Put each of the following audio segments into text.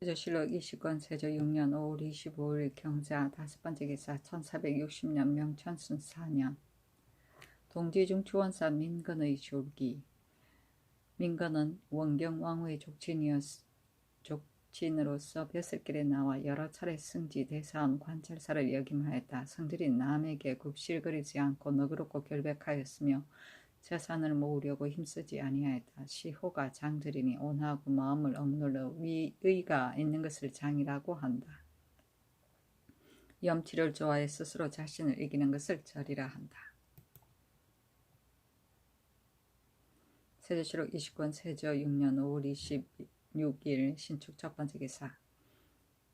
세조실록 29권 세조 6년 5월 25일 경자 5번째 기사 1460년 명천순 4년 동지중 추원사 민건의 졸기. 민건은 원경왕후의 족친으로서 벼슬길에 나와 여러 차례 승지 대사원 관찰사를 역임하였다. 성들이 남에게 굽실거리지 않고 너그럽고 결백하였으며 재산을 모으려고 힘쓰지 아니하였다. 시호가 장절이니 온화하고 마음을 억눌러 의가 있는 것을 장이라고 한다. 염치를 좋아해 스스로 자신을 이기는 것을 절이라 한다. 세조실록 29권 세조 6년 5월 26일 신축 첫 번째 기사.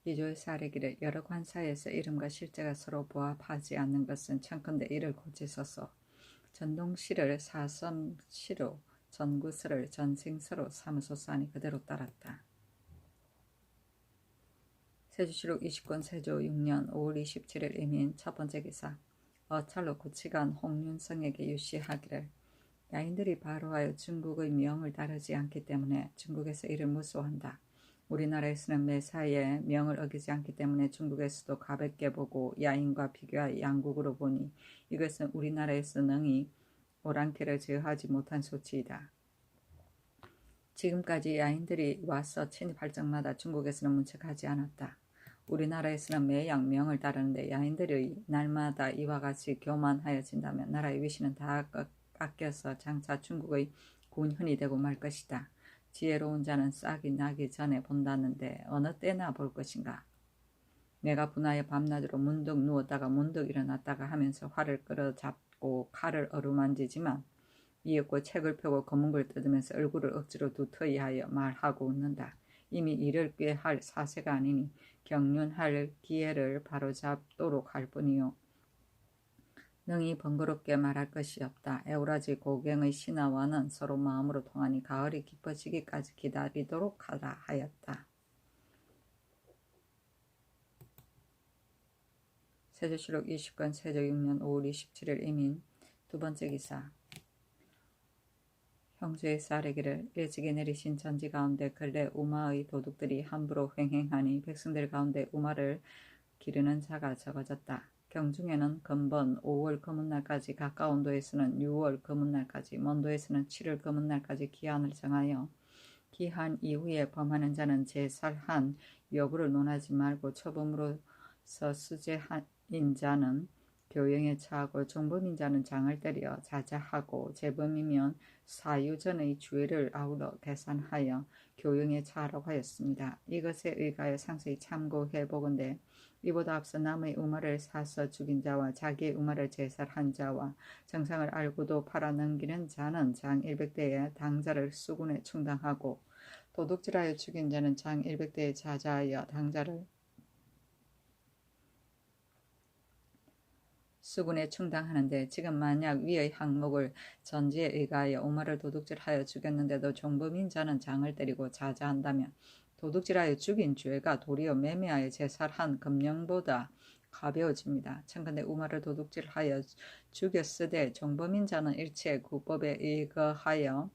이조에서 아뢰기를 여러 관사에서 이름과 실제가 서로 부합하지 않는 것은 청컨대 이를 고치소서. 전동시를 사섬시로 전구서를 전생서로 삼으소서 하니 그대로 따랐다. 세조실록 20권 세조 6년 5월 27일 이민 첫 번째 기사. 어찰로 고치간 홍윤성에게 유시하기를 야인들이 바로하여 중국의 명을 따르지 않기 때문에 중국에서 이를 무수한다. 우리나라에서는 매사에 명을 어기지 않기 때문에 중국에서도 가볍게 보고 야인과 비교하여 양국으로 보니 이것은 우리나라에서 능히 오랑캐를 제어하지 못한 소치이다. 지금까지 야인들이 와서 침입할 적마다 중국에서는 문책하지 않았다. 우리나라에서는 매양 명을 따르는데 야인들이 날마다 이와 같이 교만하여진다면 나라의 위신은 다 깎여서 장차 중국의 군현이 되고 말 것이다. 지혜로운 자는 싹이 나기 전에 본다는데 어느 때나 볼 것인가. 내가 분하여 밤낮으로 문득 누웠다가 문득 일어났다가 하면서 활을 끌어잡고 칼을 어루만지지만 이윽고 책을 펴고 검은걸 뜯으면서 얼굴을 억지로 두터이 하여 말하고 웃는다. 이미 일을 꾀할 사세가 아니니 경륜할 기회를 바로잡도록 할 뿐이요 능히 번거롭게 말할 것이 없다. 에우라지 고갱의 신하와는 서로 마음으로 통하니 가을이 깊어지기까지 기다리도록 하라 하였다. 세조실록 20권 세조 6년 5월 27일 이민 두 번째 기사. 형제에서 아뢰기를 일찍이 내리신 전지 가운데 근래 우마의 도둑들이 함부로 횡행하니 백성들 가운데 우마를 기르는 자가 적어졌다. 경중에는 근본 5월 검은날까지 가까운 도에서는 6월 검은날까지 먼 도에서는 7월 검은날까지 기한을 정하여 기한 이후에 범하는 자는 제살한 여부를 논하지 말고 초범으로서 수재인 자는 교영에 처하고 종범인 자는 장을 때려 자자하고 재범이면 사유전의 주의를 아울러 계산하여 교영에 처하라고 하였습니다. 이것에 의하여 상세히 참고해 보건대 이보다 앞서 남의 우마를 사서 죽인 자와 자기의 우마를 제살한 자와 정상을 알고도 팔아넘기는 자는 장 100대에 당자를 수군에 충당하고 도둑질하여 죽인 자는 장 100대에 자자하여 당자를 수군에 충당하는데 지금 만약 위의 항목을 전지에 의하여 우마를 도둑질하여 죽였는데도 종범인 자는 장을 때리고 자자한다면 도둑질하여 죽인 죄가 도리어 매매하여 제살한 금령보다 가벼워집니다. 청컨대 우마를 도둑질하여 죽였으되 종범인 자는 일체 구법에 의거하여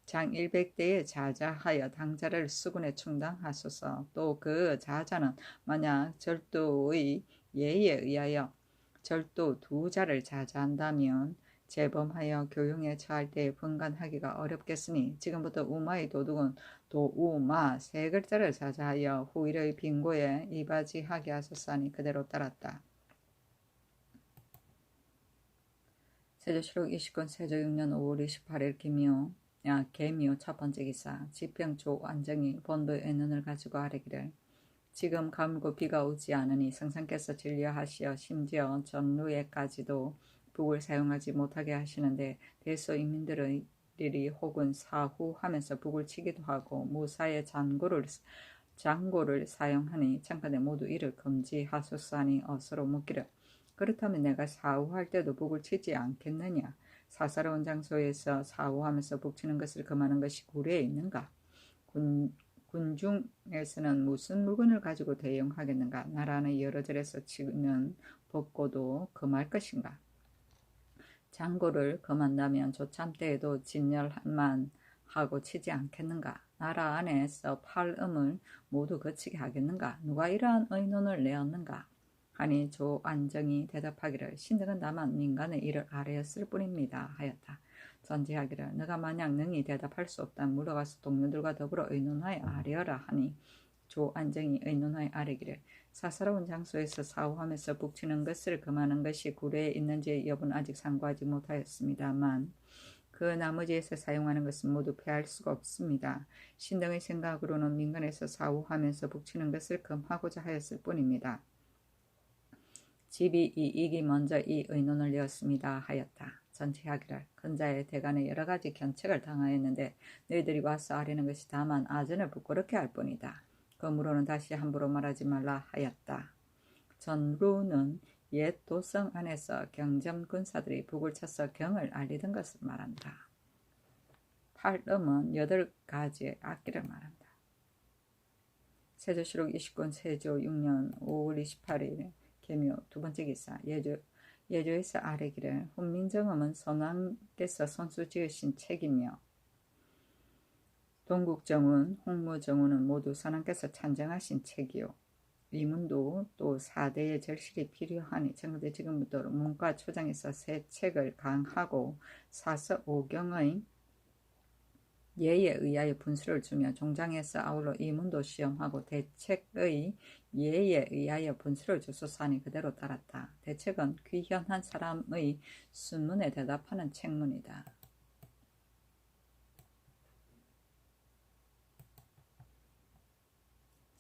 장 100대에 자자하여 당자를 수군에 충당하소서. 또 그 자자는 만약 절도의 예에 의하여 절도 2자를 자자한다면 재범하여 교용에 처할 때에 분간하기가 어렵겠으니 지금부터 우마의 도둑은 도우마 3글자를 자자하여 후일의 빙고에 이바지하게 하소서 하니 그대로 따랐다. 세조실록 20권 세조 6년 5월 28일 개미호 첫 번째 기사. 지평조 안정이 본도의 눈을 가지고 아뢰기를 지금 가물고 비가 오지 않으니 성상께서 진료하시어 심지어 전루에까지도 북을 사용하지 못하게 하시는데 대소 인민들이 혹은 사후하면서 북을 치기도 하고 무사의 장고를 사용하니 청컨대 모두 이를 금지하소서 하니 어서로 묻기를 그렇다면 내가 사후할 때도 북을 치지 않겠느냐. 사사로운 장소에서 사후하면서 북치는 것을 금하는 것이 구례에 있는가. 군중에서는 무슨 물건을 가지고 대용하겠는가. 나라 안의 여러 절에서 치는 법고도 금할 것인가. 장고를 금한다면 조참 때에도 진열만 하고 치지 않겠는가. 나라 안에서 팔음을 모두 거치게 하겠는가? 누가 이러한 의논을 내었는가? 하니 조안정이 대답하기를 신등은 다만 민간의 일을 아뢰었을 뿐입니다 하였다. 전지하기를 너가 만약 능히 대답할 수 없다면 물러가서 동료들과 더불어 의논하여 아뢰어라 하니 조안정이 의논하여 아뢰기를 사사로운 장소에서 사후하면서 북치는 것을 금하는 것이 구례에 있는지의 여부는 아직 상고하지 못하였습니다만 그 나머지에서 사용하는 것은 모두 폐할 수가 없습니다. 신등의 생각으로는 민간에서 사후하면서 북치는 것을 금하고자 하였을 뿐입니다. 집이 이익이 먼저 이 의논을 내었습니다 하였다. 전치하기를 근자의 대간에 여러 가지 견책을 당하였는데 너희들이 와서 아뢰는 것이 다만 아전을 부끄럽게 할 뿐이다. 그러므로는 다시 함부로 말하지 말라 하였다. 전루는 옛 도성 안에서 경점 군사들이 북을 쳐서 경을 알리던 것을 말한다. 팔음은 8가지의 악기를 말한다. 세조실록 29권 세조 6년 5월 28일 계묘 두 번째 기사 예조에서 아뢰기를 훈민정음은 선왕께서 선수 지으신 책이며 동국정운, 홍무정운은 모두 선왕께서 찬정하신 책이요. 위문도 또 4대의 절실히 필요하니 청구대 지금부터 문과 초장에서 새 책을 강하고 사서 오경의 예에 의하여 분수를 주며 종장에서 아울러 이문도 시험하고 대책의 예에 의하여 분수를 주소서 하니 그대로 따랐다. 대책은 귀현한 사람의 순문에 대답하는 책문이다.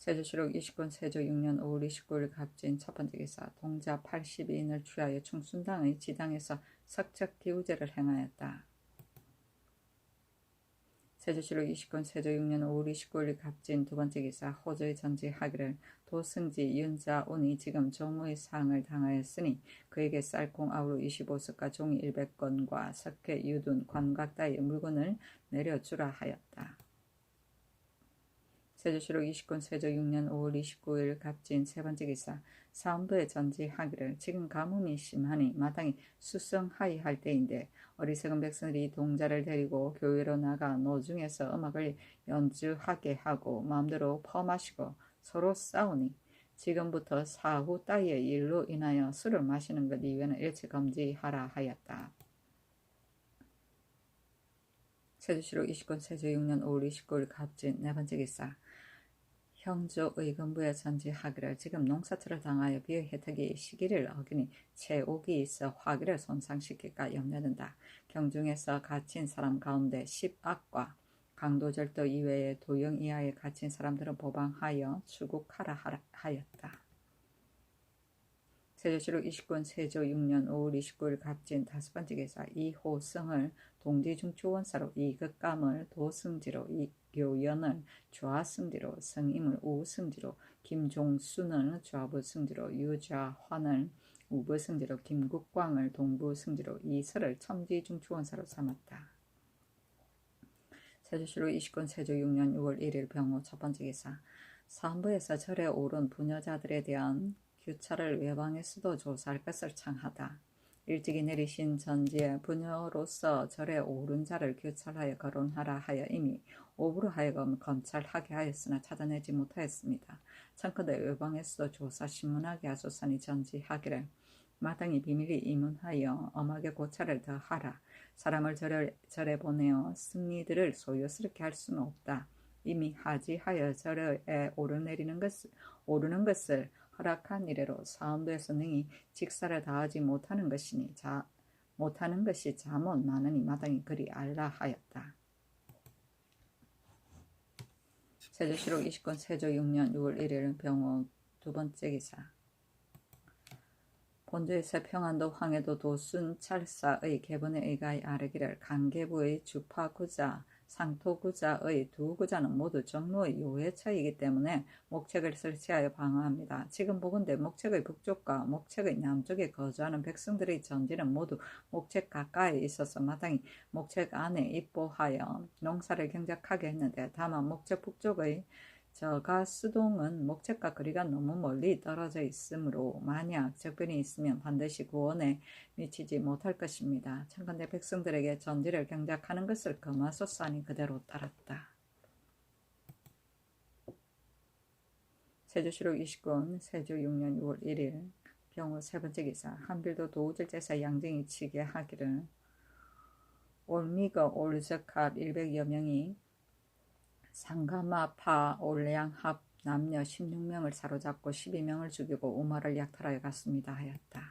세조실록 29권 세조 6년 5월 29일 갑진 첫 번째 기사 동자 82인을 취하여 충순당의 지당에서 석척기우제를 행하였다. 세조실록 20권 세조 6년 5월 29일 갑진 두 번째 기사 호조의 전지하기를 도승지 윤자운이 지금 종의 상을 당하였으니 그에게 쌀콩 아우로 25석과 종이 100건과 석회 유둔 관각 따위의 물건을 내려주라 하였다. 세조실록 20권 세조 6년 5월 29일 갑진 세 번째 기사 사원부에 전지하기를 지금 가뭄이 심하니 마땅히 수성하이 할 때인데 어리석은 백성들이 동자를 데리고 교회로 나가 노중에서 음악을 연주하게 하고 마음대로 퍼마시고 서로 싸우니 지금부터 사후 따위의 일로 인하여 술을 마시는 것 이외에는 일체 금지하라 하였다. 세조실록 20권 세조 6년 5월 29일 갑진 네 번째 기사 형조 의금부에 전지하기를 지금 농사철을 당하여 비의 혜택이 시기를 어기니 채옥이 있어 화기를 손상시킬까 염려된다. 경중에서 갇힌 사람 가운데 10악과 강도절도 이외에 도형 이하에 갇힌 사람들은 보방하여 추국하라 하였다. 세조실록 29권 세조 6년 5월 29일 갑진 다섯 번째 기사 이호성을 동지중추원사로 이극감을 도승지로 이교연을 좌승지로 성임을 우승지로 김종순을 좌부승지로 유좌환을 우부승지로 김국광을 동부승지로 이설을 첨지중추원사로 삼았다. 세조실록 20권 세조 6년 6월 1일 병호 첫 번째 기사 사헌부에서 절에 오른 부녀자들에 대한 규차를 외방에서도 조사할 것을 청하다. 일찍이 내리신 전지에 부녀로서 절에 오른 자를 규찰하여 거론하라 하여 이미 오부로 하여금 검찰하게 하였으나 찾아내지 못하였습니다. 청컨대 외방에서도 조사 신문하게 하소서니 전지하기를 마땅히 비밀이 임문하여 엄하게 고찰을 더하라. 사람을 절에 보내어 승리들을 소요스럽게 할 수는 없다. 이미 하지하여 절에 오르는 것을 허락한 이래로 사헌부에서 능히 직사를 다하지 못하는 것이 자못 많으니 마땅히 그리 알라 하였다. 세조실록 20권 세조 6년 6월 1일 병호 두 번째 기사 본조에서 평안도 황해도 도순 찰사의 계본에 의가히 아뢰기를 강계부의 주파구자 상토구자의 두 구자는 모두 정로의 요해처이기 때문에 목책을 설치하여 방어합니다. 지금 보건대 목책의 북쪽과 목책의 남쪽에 거주하는 백성들의 전지는 모두 목책 가까이에 있어서 마땅히 목책 안에 입보하여 농사를 경작하게 했는데 다만 목책 북쪽의 저가수동은 목책과 거리가 너무 멀리 떨어져 있으므로 만약 적변이 있으면 반드시 구원에 미치지 못할 것입니다. 청컨대 백성들에게 전지를 경작하는 것을 금하소서 하니 그대로 따랐다. 세조실록 29권 세조 6년 6월 1일 병우 세 번째 기사 한빌도 도우절제사 양쟁이 치게 하기를 올미거 올적합 100여 명이 상가마파 올레양합 남녀 16명을 사로잡고 12명을 죽이고 우마를 약탈하여 갔습니다 하였다.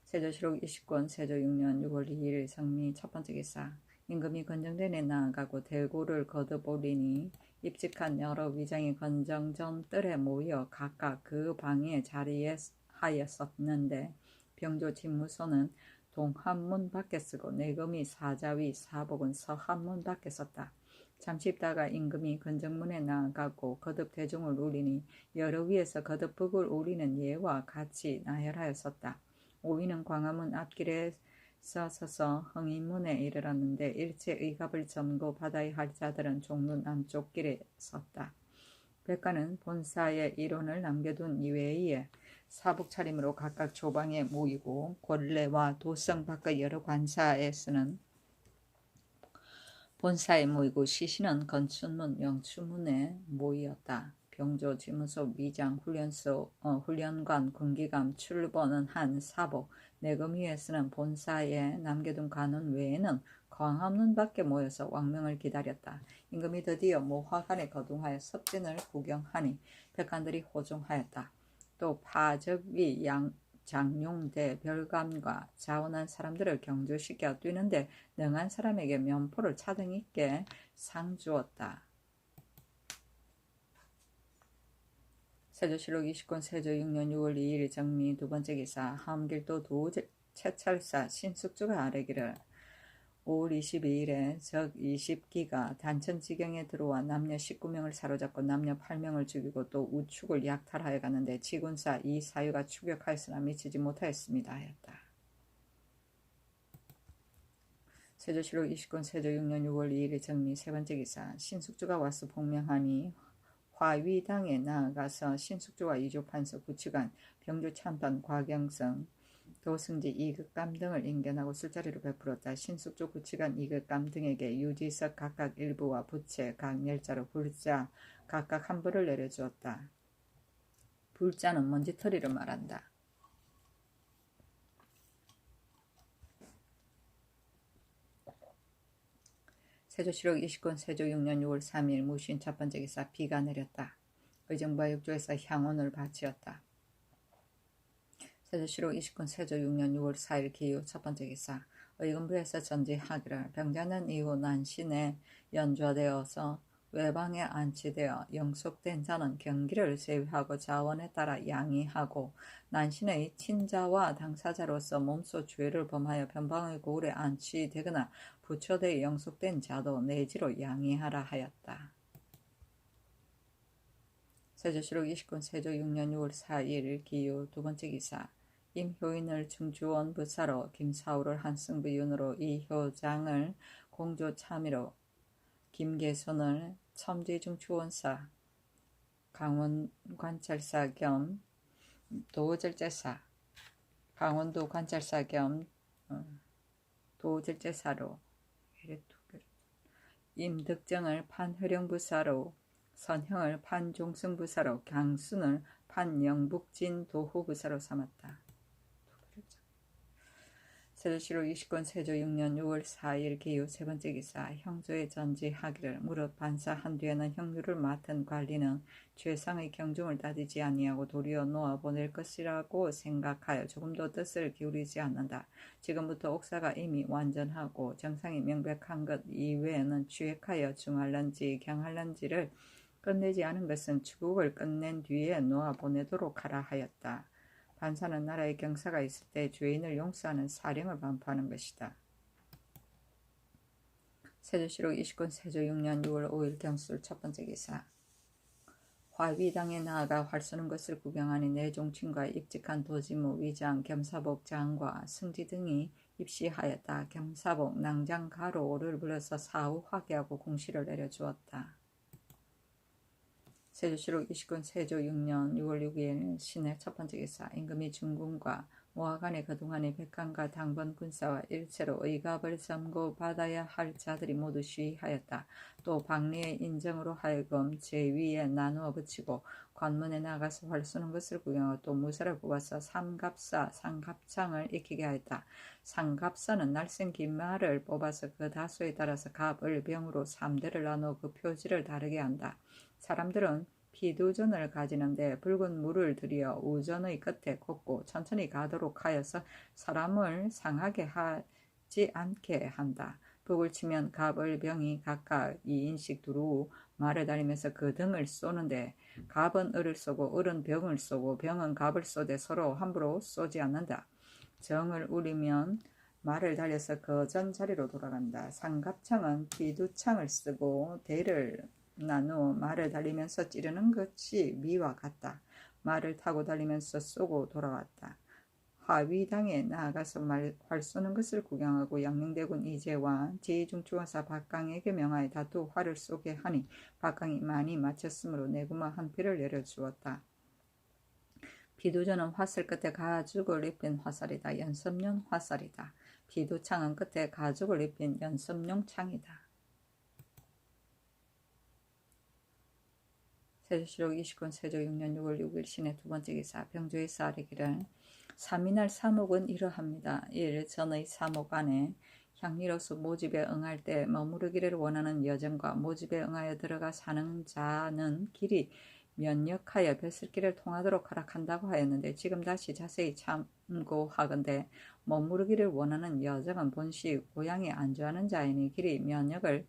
세조실록 20권 세조 6년 6월 2일 성미 첫 번째 기사 임금이 건정전에 나아가고 대고를 거듭오리니 입직한 여러 위장이 건정전 뜰에 모여 각각 그 방의 자리에 하였었는데 병조 집무소는 동한문 밖에 쓰고 내금이 사자위 사복은 서한문 밖에 썼다. 잠시 있다가 임금이 건정문에 나아가고 거듭 대중을 울리니 여러 위에서 거듭 북을 울리는 예와 같이 나열하였었다. 오위는 광화문 앞길에 서서 흥인문에 이르렀는데 일체 의갑을 점고 받아야 할 자들은 종로 남쪽 길에 섰다. 백가는 본사의 일원을 남겨둔 이외에 사복 차림으로 각각 조방에 모이고 권례와 도성 밖의 여러 관사에서는 본사에 모이고 시신은 건춘문 영추문에 모이었다. 병조 집무소 위장 훈련관 군기감 출범은 한 사복 내금 위에서는 본사에 남겨둔 관원 외에는 광화문 밖에 모여서 왕명을 기다렸다. 임금이 드디어 모화관에 거둥하여 섭진을 구경하니 백관들이 호종하였다. 또 파적위 장룡대 별감과 자원한 사람들을 경주시켜 뛰는데 능한 사람에게 면포를 차등 있게 상 주었다. 세조실록 20권 세조 6년 6월 2일 정미 두 번째 기사 함길도 도채찰사 신숙주가 아뢰기를 5월 22일에 적 20기가 단천지경에 들어와 남녀 19명을 사로잡고 남녀 8명을 죽이고 또 우축을 약탈하여 가는데 지군사 이 사유가 추격하였으나 미치지 못하였습니다 하였다. 세조실록 20권 세조 6년 6월 2일 정미 세 번째 기사 신숙주가 와서 복명하니 화위당에 나아가서 신숙주와 이조판서 구치관 병주 참판 과경성 도승지 이극감 등을 인견하고 술자리를 베풀었다. 신숙주 구치관 이극감 등에게 유지석 각각 일부와 부채 각 열자로 불자 각각 한 불을 내려주었다. 불자는 먼지털이를 말한다. 세조실록 20권 세조 6년 6월 3일 무신 첫 번째 기사 비가 내렸다. 의정부와 육조에서 향원을 바치었다. 세조실록 20권 세조 6년 6월 4일 기후 첫 번째 기사 의금부에서 전지하기를 병자는 이후 난신에 연좌되어서 외방에 안치되어 영속된 자는 경기를 세위하고 자원에 따라 양이하고 난신의 친자와 당사자로서 몸소 죄를 범하여 변방의 고을에 안치되거나 부처되어 영속된 자도 내지로 양이하라 하였다. 세조실록 20권 세조 6년 6월 4일 기후 두 번째 기사 임효인을 중주원 부사로 김사우를 한승부윤으로 이효장을 공조 참의로 김계손을 첨지중추원사 강원관찰사 겸 도절제사 강원도 관찰사 겸 도절제사로 임득정을 판회령부사로 선형을 판종승부사로 강순을 판영북진도호부사로 삼았다. 세조실록 20권 세조 6년 6월 4일 기후 세 번째 기사 형조에 전지하기를 무릇 반사 한뒤에는 형류를 맡은 관리는 죄상의 경중을 따지지 아니하고 도리어 놓아보낼 것이라고 생각하여 조금도 뜻을 기울이지 않는다. 지금부터 옥사가 이미 완전하고 정상이 명백한 것 이외에는 취획하여 중할런지 경할런지를 끝내지 않은 것은 추국을 끝낸 뒤에 놓아보내도록 하라 하였다. 반사는 나라의 경사가 있을 때 죄인을 용서하는 사령을 반포하는 것이다. 세조실록 20권 세조 6년 6월 5일 경술 첫 번째 기사 화위당에 나아가 활 쏘는 것을 구경하니 내종친과 입직한 도지무 위장 겸사복 장과 승지 등이 입시하였다. 겸사복 낭장 가로를 불러서 사후 화계하고 공시를 내려주었다. 세조실록 20권 세조 6년 6월 6일 신의 첫 번째 기사 임금이 중궁과 모하간에 그동안의 백관과 당번 군사와 일체로 의갑을 점고받아야 할 자들이 모두 시위하였다. 또 박리의 인정으로 하여금 제위에 나누어 붙이고 관문에 나가서 활 쏘는 것을 구경하고 또 무쇠를 뽑아서 삼갑사, 상갑창을 익히게 하였다. 상갑사는 날쌘 긴 말을 뽑아서 그 다수에 따라서 갑을 병으로 3대를 나누어 그 표지를 다르게 한다. 사람들은 피두전을 가지는데 붉은 물을 들여 우전의 끝에 꽂고 천천히 가도록 하여서 사람을 상하게 하지 않게 한다. 북을 치면 갑을 병이 각각 2인씩 두루 말을 달리면서 그 등을 쏘는데 갑은 을을 쏘고 을은 병을 쏘고 병은 갑을 쏘되 서로 함부로 쏘지 않는다. 정을 울리면 말을 달려서 그 전 자리로 돌아간다. 상갑창은 피두창을 쓰고 대를 나누어 말을 달리면서 찌르는 것이 미와 같다. 말을 타고 달리면서 쏘고 돌아왔다. 하위당에 나아가서 활 쏘는 것을 구경하고 양릉대군 이재와 제2중추원사 박강에게 명하여 다투 활을 쏘게 하니 박강이 많이 맞췄으므로 내구마 한 피를 내려주었다. 비두전은 화살 끝에 가죽을 입힌 화살이다. 연습용 화살이다. 비두창은 끝에 가죽을 입힌 연습용 창이다. 세조실록 29년 세조 6년 6월 6일 신의 두 번째 기사 병조에서 아뢰기를 삼이날 사목은 이러합니다. 1. 전의 사목 안에 향리로서 모집에 응할 때 머무르기를 원하는 여정과 모집에 응하여 들어가 사는 자는 길이 면역하여 뱃슬길을 통하도록 허락한다고 하였는데 지금 다시 자세히 참고하건대 머무르기를 원하는 여정은 본시 고향에 안주하는 자이니 길이 면역을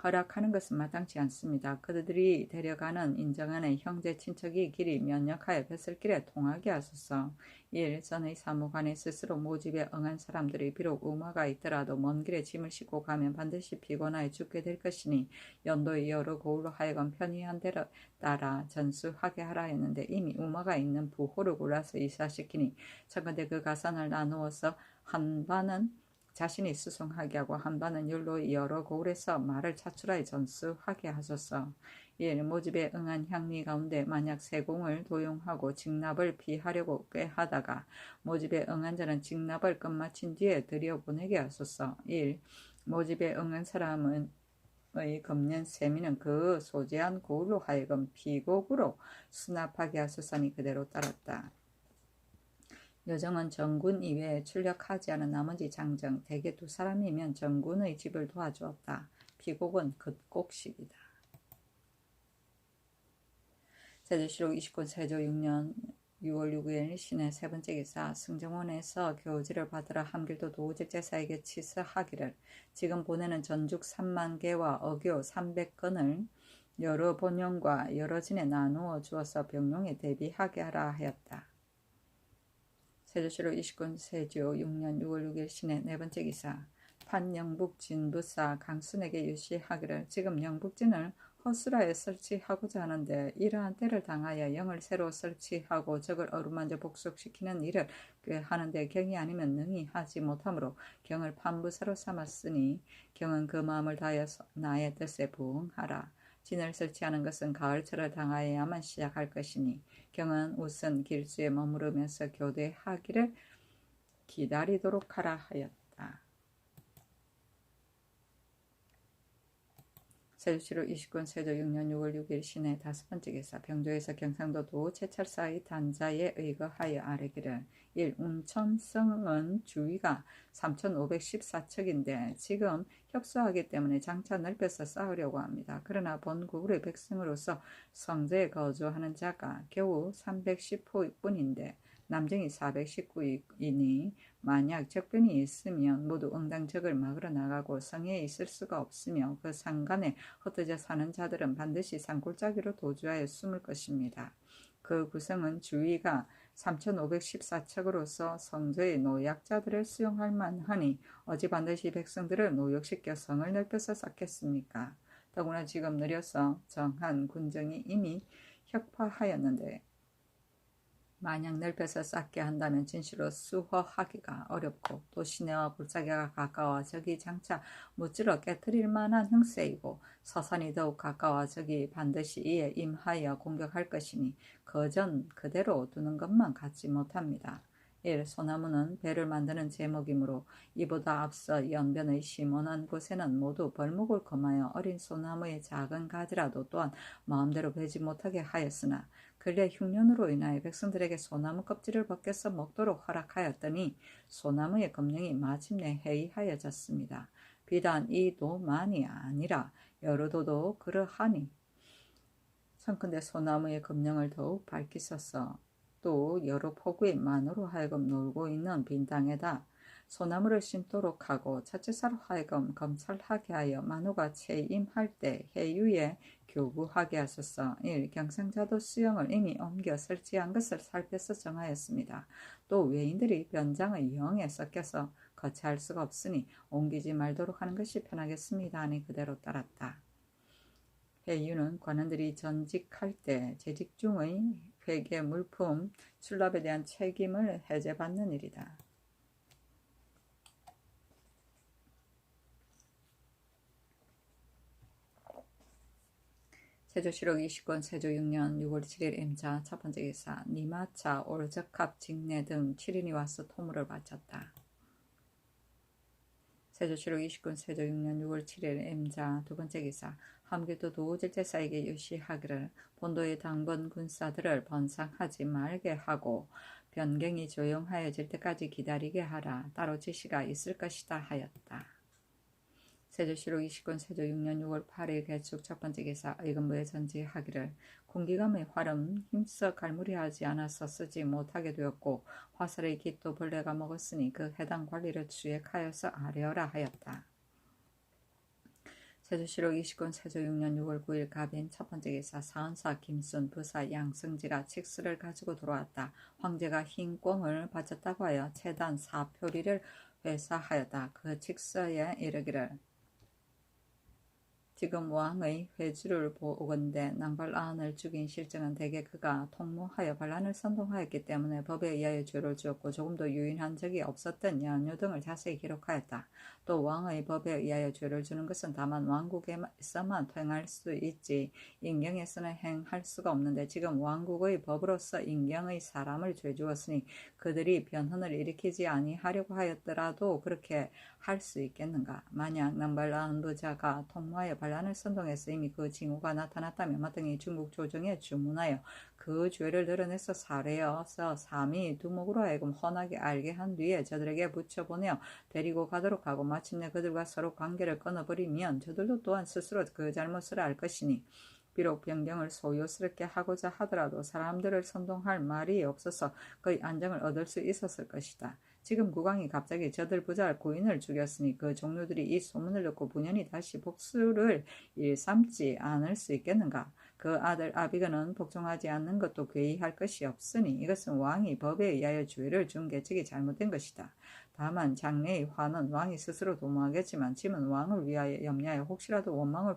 허락하는 것은 마땅치 않습니다. 그들이 데려가는 인정하는 형제 친척이 길이 면역하여 뱃슬길에 통하게 하소서. 1. 전의 사무관에 스스로 모집에 응한 사람들이 비록 의무가 있더라도 먼 길에 짐을 싣고 가면 반드시 피곤하여 죽게 될 것이니 연도의 여러 고울로 하여금 편의한 대로 따라 전수하게 하라 했는데 이미 의무가 있는 부호를 골라서 이사시키니 청컨대 그 가산을 나누어서 한 반은 자신이 수송하게 하고 한 반은 율로 여러 고을에서 말을 차출하여 전수하게 하소서. 1. 모집에 응한 향리 가운데 만약 세공을 도용하고 직납을 피하려고 꾀하다가 모집에 응한 자는 직납을 끝마친 뒤에 들여보내게 하소서. 1. 모집에 응한 사람은 의 금년 세미는 그 소재한 고을로 하여금 피곡으로 수납하게 하소서니 그대로 따랐다. 여정은 정군 이외에 출력하지 않은 나머지 장정 대개 2사람이면 정군의 집을 도와주었다. 피곡은 급곡식이다. 세조실록 29년 세조 6년 6월 6일 신의 세 번째 기사 승정원에서 교지를 받으러 함길도 도직제사에게 치서하기를 지금 보내는 전죽 3만 개와 어교 300건을 여러 본영과 여러 진에 나누어 주어서 병용에 대비하게 하라 하였다. 세조실록 29년 세조 6년 6월 6일 신의 네 번째 기사 판영북 진부사 강순에게 유시하기를 지금 영북진을 허술하에 설치하고자 하는데 이러한 때를 당하여 영을 새로 설치하고 적을 어루만져 복속시키는 일을 꾀하는데 경이 아니면 능히 하지 못하므로 경을 판부사로 삼았으니 경은 그 마음을 다하여서 나의 뜻에 부응하라. 진을 설치하는 것은 가을철을 당하여야만 시작할 것이니 경은 우선 길수에 머무르면서 교대하기를 기다리도록 하라 하였다. 세조실록 29년 세조 6년 6월 6일 신의 다섯 번째 기사 병조에서 경상도 도채찰사의 단자에 의거하여 아뢰기를 1. 운천성은 주위가 3514척인데 지금 협소하기 때문에 장차 넓혀서 쌓으려고 합니다. 그러나 본국의 백성으로서 성제에 거주하는 자가 겨우 310호뿐인데 남정이 419이니 만약 적변이 있으면 모두 응당 적을 막으러 나가고 성에 있을 수가 없으며 그 상간에 흩어져 사는 자들은 반드시 산골짜기로 도주하여 숨을 것입니다. 그 구성은 주위가 3514척으로서 성조의 노약자들을 수용할 만하니 어찌 반드시 백성들을 노역시켜 성을 넓혀서 쌓겠습니까? 더구나 지금 느려서 정한 군정이 이미 혁파하였는데 만약 넓혀서 쌓게 한다면 진실로 수호하기가 어렵고 또 시내와 골짜기가 가까워 적이 장차 무찌러 깨뜨릴 만한 형세이고 서산이 더욱 가까워 적이 반드시 이에 임하여 공격할 것이니 거전 그대로 두는 것만 갖지 못합니다. 1. 소나무는 배를 만드는 제목이므로 이보다 앞서 연변의 시몬한 곳에는 모두 벌목을 금하여 어린 소나무의 작은 가지라도 또한 마음대로 베지 못하게 하였으나 근래 흉년으로 인하여 백성들에게 소나무 껍질을 벗겨서 먹도록 허락하였더니 소나무의 검령이 마침내 해이하여졌습니다. 비단 이 도만이 아니라 여러 도도 그러하니 청컨대 소나무의 검령을 더욱 밝히소서. 또 여러 포구의 만으로 하여금 놀고 있는 빈 땅에다 소나무를 심도록 하고 자체사로 하여금 검찰하게 하여 만우가 채임할 때 해유에 교구하게 하소서. 1. 경상자도 수영을 이미 옮겨 설치한 것을 살펴서 정하였습니다. 또 외인들이 변장의 영에 섞여서 거치할 수가 없으니 옮기지 말도록 하는 것이 편하겠습니다 하니 그대로 따랐다. 해유는 관원들이 전직할 때 재직 중의 회계 물품 출납에 대한 책임을 해제받는 일이다. 세조실록 20권 세조 6년 6월 7일 임자 첫 번째 기사 니마차 올적합 직내 등 7인이 와서 토물을 바쳤다. 세조실록 20권 세조 6년 6월 7일 임자 두 번째 기사 함교도 도질제사에게 유시하기를 본도의 당번 군사들을 번상하지 말게 하고 변경이 조용하여질 때까지 기다리게 하라. 따로 지시가 있을 것이다 하였다. 세조실록 20권 세조 6년 6월 8일 개축 첫 번째 기사 의금부에 전지하기를 군기감의 활은 힘써 갈무리하지 않아서 쓰지 못하게 되었고 화살의 깃도 벌레가 먹었으니 그 해당 관리를 추액하여서 아뢰어라 하였다. 세조실록 20권 세조 6년 6월 9일 갑인 첫 번째 기사 사은사 김순 부사 양승지가 칙스를 가지고 들어왔다. 황제가 흰 꽁을 바쳤다고 하여 채단 사표리를 회사하였다. 그 칙서에 이르기를 지금 왕의 회주를 보건대 낭발안을 죽인 실정은 대개 그가 통모하여 반란을 선동하였기 때문에 법에 의하여 죄를 주었고 조금도 유인한 적이 없었던 연유 등을 자세히 기록하였다. 또 왕의 법에 의하여 죄를 주는 것은 다만 왕국에서만 행할 수 있지 인경에서는 행할 수가 없는데 지금 왕국의 법으로서 인경의 사람을 죄주었으니 그들이 변헌을 일으키지 아니하려고 하였더라도 그렇게 할 수 있겠는가. 만약 낭발안 부자가 통모하여 반란을 선동해서 이미 그 징후가 나타났다면 마땅히 중국 조정에 주문하여 그 죄를 드러내서 살해어서 삼위 두목으로 하여금 훤하게 알게 한 뒤에 저들에게 붙여보내어 데리고 가도록 하고 마침내 그들과 서로 관계를 끊어버리면 저들도 또한 스스로 그 잘못을 알 것이니 비록 변경을 소요스럽게 하고자 하더라도 사람들을 선동할 말이 없어서 그의 안정을 얻을 수 있었을 것이다. 지금 국왕이 갑자기 저들 부자 고인을 죽였으니 그 종류들이 이 소문을 듣고 분연히 다시 복수를 일삼지 않을 수 있겠는가. 그 아들 아비가는 복종하지 않는 것도 괴이할 것이 없으니 이것은 왕이 법에 의하여 죄를 준 계책이 잘못된 것이다. 다만 장래의 화는 왕이 스스로 도모하겠지만 짐은 왕을 위하여 염려하여 혹시라도 원망을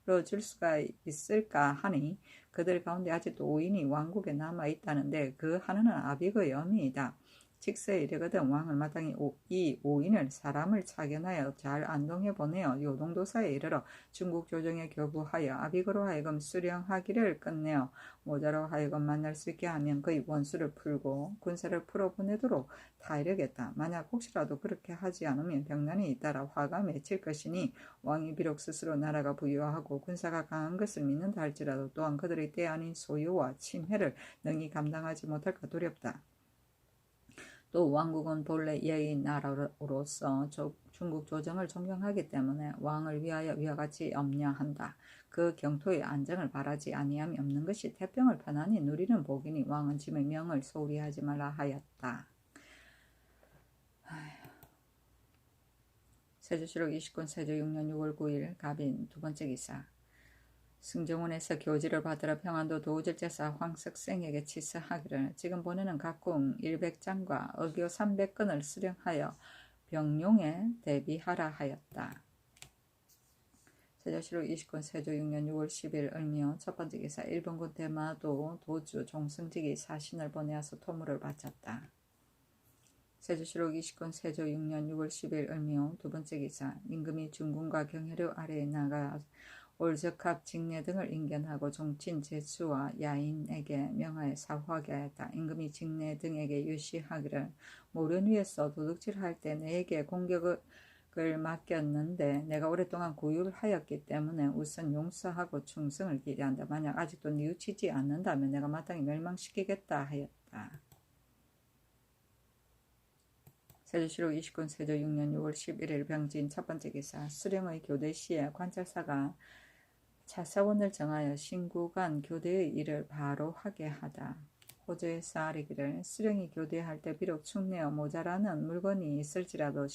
풀어줄 수가 있을까 하니 그들 가운데 아직도 5인이 왕국에 남아있다는데 그 하나는 아비그의 어미이다. 칙서에 이르거든 왕을 마땅히 이 5인을 사람을 차견하여 잘 안동해 보내어 요동도사에 이르러 중국 조정에 교부하여 아비그로 하여금 수령하기를 끝내어 모자로 하여금 만날 수 있게 하면 그의 원수를 풀고 군사를 풀어보내도록 타이르겠다. 만약 혹시라도 그렇게 하지 않으면 병난이 잇따라 화가 맺힐 것이니 왕이 비록 스스로 나라가 부유하고 군사가 강한 것을 믿는다 할지라도 또한 그들의 때 아닌 소유와 침해를 능히 감당하지 못할까 두렵다. 또 왕국은 본래 예의 나라로서 중국 조정을 존경하기 때문에 왕을 위하여 위와 같이 염려한다. 그 경토의 안정을 바라지 아니함이 없는 것이 태평을 편안히 누리는 복이니 왕은 짐의 명을 소홀히 하지 말라 하였다. 세조실록 20권 세조 6년 6월 9일 갑인 두 번째 기사 승정원에서 교지를 받으러 평안도 도질제사 황석생에게 치서하기를 지금 보내는 각궁 100장과 어교 300건을 수령하여 병용에 대비하라 하였다. 세조실록 20권 세조 6년 6월 10일 을묘 첫 번째 기사 일본군 대마도 도주 종승직이 사신을 보내어서 토물을 바쳤다. 세조실록 20권 세조 6년 6월 10일 을묘 두 번째 기사 임금이 중군과 경혜료 아래에 나가 올적합 직례 등을 인견하고 종친 제수와 야인에게 명하여 사후하게 하였다. 임금이 직례 등에게 유시하기를 모련 위에서 도둑질할 때 내게 공격을 맡겼는데 내가 오랫동안 구휼하였기 때문에 우선 용서하고 충성을 기대한다. 만약 아직도 뉘우치지 않는다면 내가 마땅히 멸망시키겠다 하였다. 세조실록 29년 세조 6년 6월 11일 병진 첫 번째 기사. 수령의 교대 시에 관찰사가 차사원을 정하여 신구간 교대의 일을 바로 하게 하다. 호조에서 아뢰기를 수령이 교대할 때 비록 축내어 모자라는 물건이 있을지라도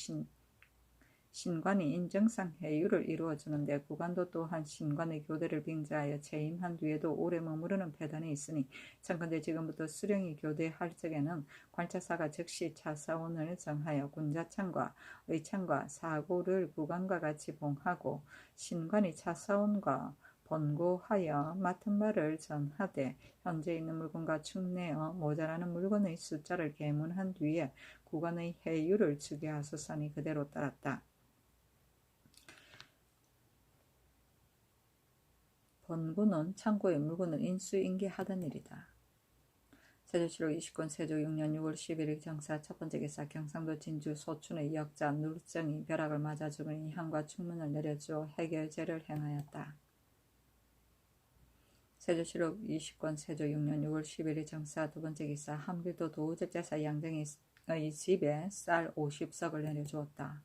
신관이 인정상 해유를 이루어주는데 구관도 또한 신관의 교대를 빙자하여 재임한 뒤에도 오래 머무르는 폐단이 있으니 청컨대 지금부터 수령이 교대할 적에는 관찰사가 즉시 차사원을 정하여 군자창과 의창과 사고를 구관과 같이 봉하고 신관이 차사원과 번고하여 맡은 바를 전하되 현재 있는 물건과 축내어 모자라는 물건의 숫자를 계문한 뒤에 구관의 해유를 주게 하소서니 그대로 따랐다. 번고는 창고에 물건을 인수인계하던 일이다. 세조실록 29년 세조 6년 6월 11일 정사 첫 번째 기사. 경상도 진주 소춘의 역자 누르정이 벼락을 맞아 죽으니 향과 충문을 내려주어 해결제를 행하였다. 세조실록 29년 세조 6년 6월 11일 정사 두 번째 기사. 함길도 도우접제사 양정의 집에 쌀 50석을 내려주었다.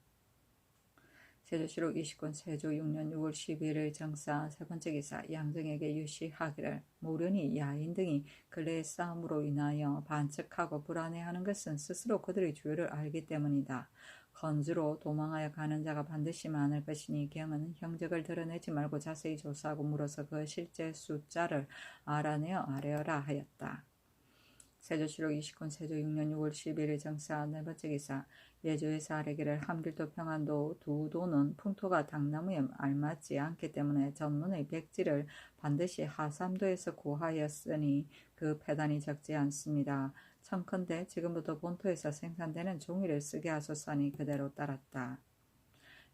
세조실록 29년 세조 6년 6월 11일 정사 세 번째 기사. 양정에게 유시하기를 모련이 야인 등이 근래의 싸움으로 인하여 반측하고 불안해하는 것은 스스로 그들의 주요를 알기 때문이다. 건주로 도망하여 가는 자가 반드시 많을 것이니 경은 형적을 드러내지 말고 자세히 조사하고 물어서 그 실제 숫자를 알아내어 아뢰어라 하였다. 세조실록 29년 세조 6년 6월 11일 정사 네 번째 기사. 예조에서 아뢰기를 함길도 평안도 두 도는 풍토가 당나무에 알맞지 않기 때문에 전문의 백지를 반드시 하삼도에서 구하였으니 그 폐단이 적지 않습니다. 청컨대 지금부터 본토에서 생산되는 종이를 쓰게 하소서니 그대로 따랐다.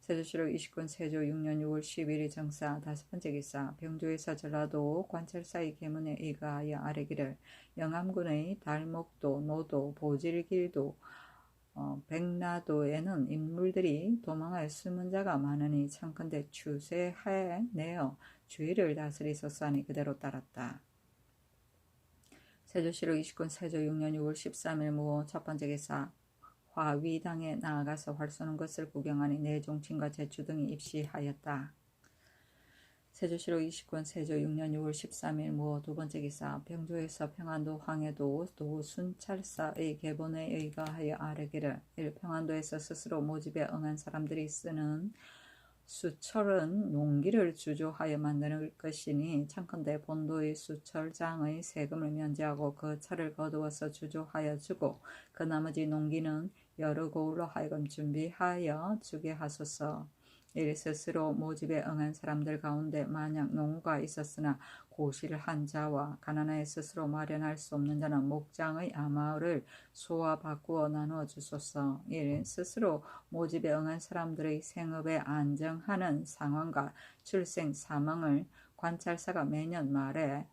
세조실록 29년 세조 6년 6월 11일 정사 다섯 번째 기사. 병조에서 전라도 관찰사의 계문에 의거하여 아뢰기를 영암군의 달목도, 노도, 보질길도, 백라도에는 인물들이 도망하여 숨은 자가 많으니 청컨대 추세하에 내어 주의를 다스리소서 하니 그대로 따랐다. 세조실록 29년 세조 6년 6월 13일 무호 첫 번째 기사. 화위당에 나아가서 활 쏘는 것을 구경하니 내 종친과 제추 등이 입시하였다. 세조실록 29년 세조 6년 6월 13일 무호 두 번째 기사. 병조에서 평안도 황해도 도순찰사의 계본에 의거하여 아뢰기를 평안도에서 스스로 모집에 응한 사람들이 쓰는 수철은 농기를 주조하여 만드는 것이니 청컨대 본도의 수철장의 세금을 면제하고 그 철을 거두어서 주조하여 주고 그 나머지 농기는 여러 고을로 하여금 준비하여 주게 하소서. 이를 스스로 모집에 응한 사람들 가운데 만약 농우가 있었으나 고시를 한 자와 가난하여 스스로 마련할 수 없는 자는 목장의 아마를 소와 바꾸어 나누어 주소서. 1. 스스로 모집에 응한 사람들의 생업에 안정하는 상황과 출생 사망을 관찰사가 매년 말에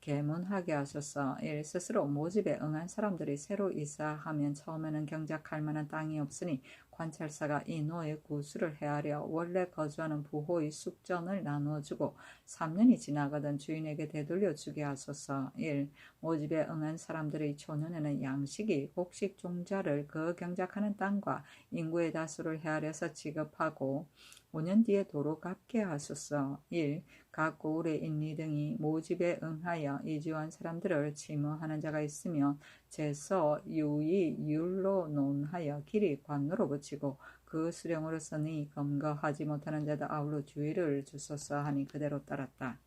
계문하게 하소서. 1. 스스로 모집에 응한 사람들이 새로 이사하면 처음에는 경작할 만한 땅이 없으니 관찰사가 이 노의 구수를 헤아려 원래 거주하는 부호의 숙전을 나누어주고 3년이 지나거든 주인에게 되돌려 주게 하소서. 1. 모집에 응한 사람들의 초년에는 양식이 곡식 종자를 그 경작하는 땅과 인구의 다수를 헤아려서 지급하고 5년 뒤에 도로 갚게 하소서. 1. 각 고을의 인리 등이 모집에 응하여 이주한 사람들을 침해하는 자가 있으면 제서 유의 율로 논하여 길이 관노로 붙이고 그 수령으로서는 검거하지 못하는 자도 아울러 주의를 주소서 하니 그대로 따랐다.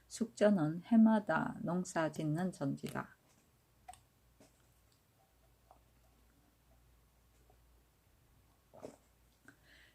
숙전은 해마다 농사 짓는 전지다.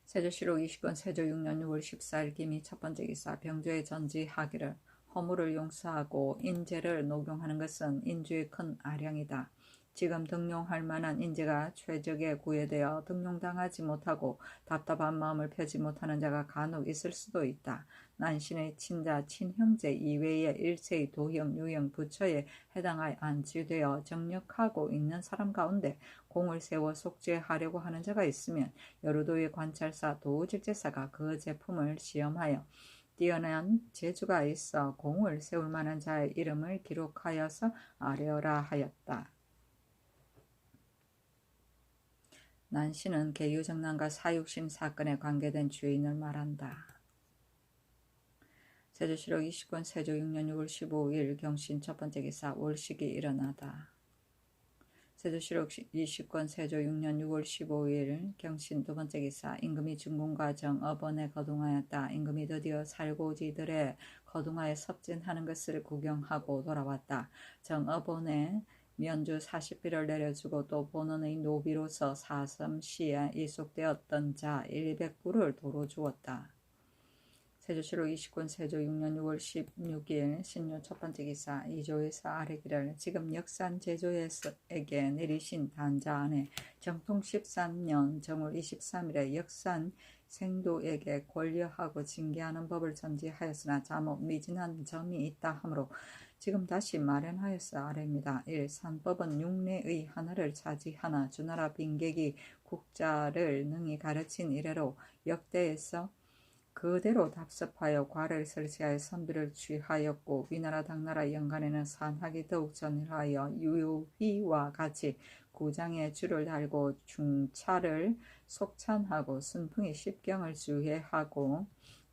세조실록 29년 세조 6년 6월 14일 기미 첫 번째 기사. 병조의 전지하기를 허물을 용서하고 인재를 녹용하는 것은 인주의 큰 아량이다. 지금 등용할 만한 인재가 최적에 구애되어 등용당하지 못하고 답답한 마음을 펴지 못하는 자가 간혹 있을 수도 있다. 난신의 친자, 친형제 이외의 일체의 도형, 유형, 부처에 해당하여 안치되어 정력하고 있는 사람 가운데 공을 세워 속죄하려고 하는 자가 있으면 여루도의 관찰사, 도우직제사가 그 제품을 시험하여 뛰어난 재주가 있어 공을 세울 만한 자의 이름을 기록하여서 아뢰어라 하였다. 난신은 계유정난과 사육신 사건에 관계된 주인을 말한다. 세조실록 20권 세조 6년 6월 15일 경신 첫 번째 기사 월식이 일어나다. 세조실록 20권 세조 6년 6월 15일 경신 두 번째 기사 임금이 중궁과 정업원에 거둥하였다. 임금이 드디어 살고지들의 거둥하에 섭진하는 것을 구경하고 돌아왔다. 정업원에 면주 40비를 내려주고 또 본원의 노비로서 사섬시에 일속되었던 자 100구를 도로 주었다. 세조실록 20권 세조 6년 6월 16일 신유 첫 번째 기사 이조에서 아뢰기를 지금 역산 제조에게 내리신 단자 안에 정통 13년 정월 23일에 역산 생도에게 권려하고 징계하는 법을 전지하였으나 자못 미진한 점이 있다 하므로 지금 다시 마련하여서 아뢰입니다. 1. 산법은 육내의 하나를 차지하나 주나라 빈객이 국자를 능히 가르친 이래로 역대에서 그대로 답습하여 과를 설치하여 선비를 취하였고 위나라 당나라 연간에는 산학이 더욱 전하여 유휘와 같이 구장에 줄을 달고 중차를 속찬하고 순풍이 십경을 주해하고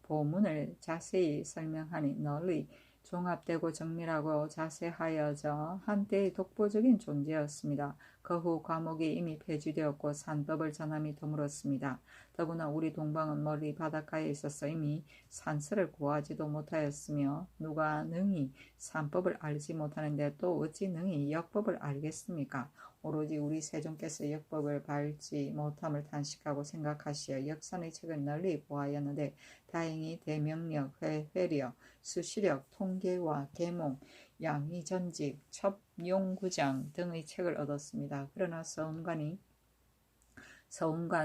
보문을 자세히 설명하니 널리 종합되고 정밀하고 자세하여져 한때의 독보적인 존재였습니다. 그 후 과목이 이미 폐지되었고 산법을 전함이 드물었습니다. 더구나 우리 동방은 멀리 바닷가에 있어서 이미 산서를 구하지도 못하였으며 누가 능히 산법을 알지 못하는데 또 어찌 능히 역법을 알겠습니까? 오로지 우리 세종께서 역법을 밟지 못함을 단식하고 생각하시어 역산의 책을 널리 보았는데 다행히 대명력, 회력, 수시력, 통계와 계몽, 양의전직, 첩용구장 등의 책을 얻었습니다. 그러나 서운관,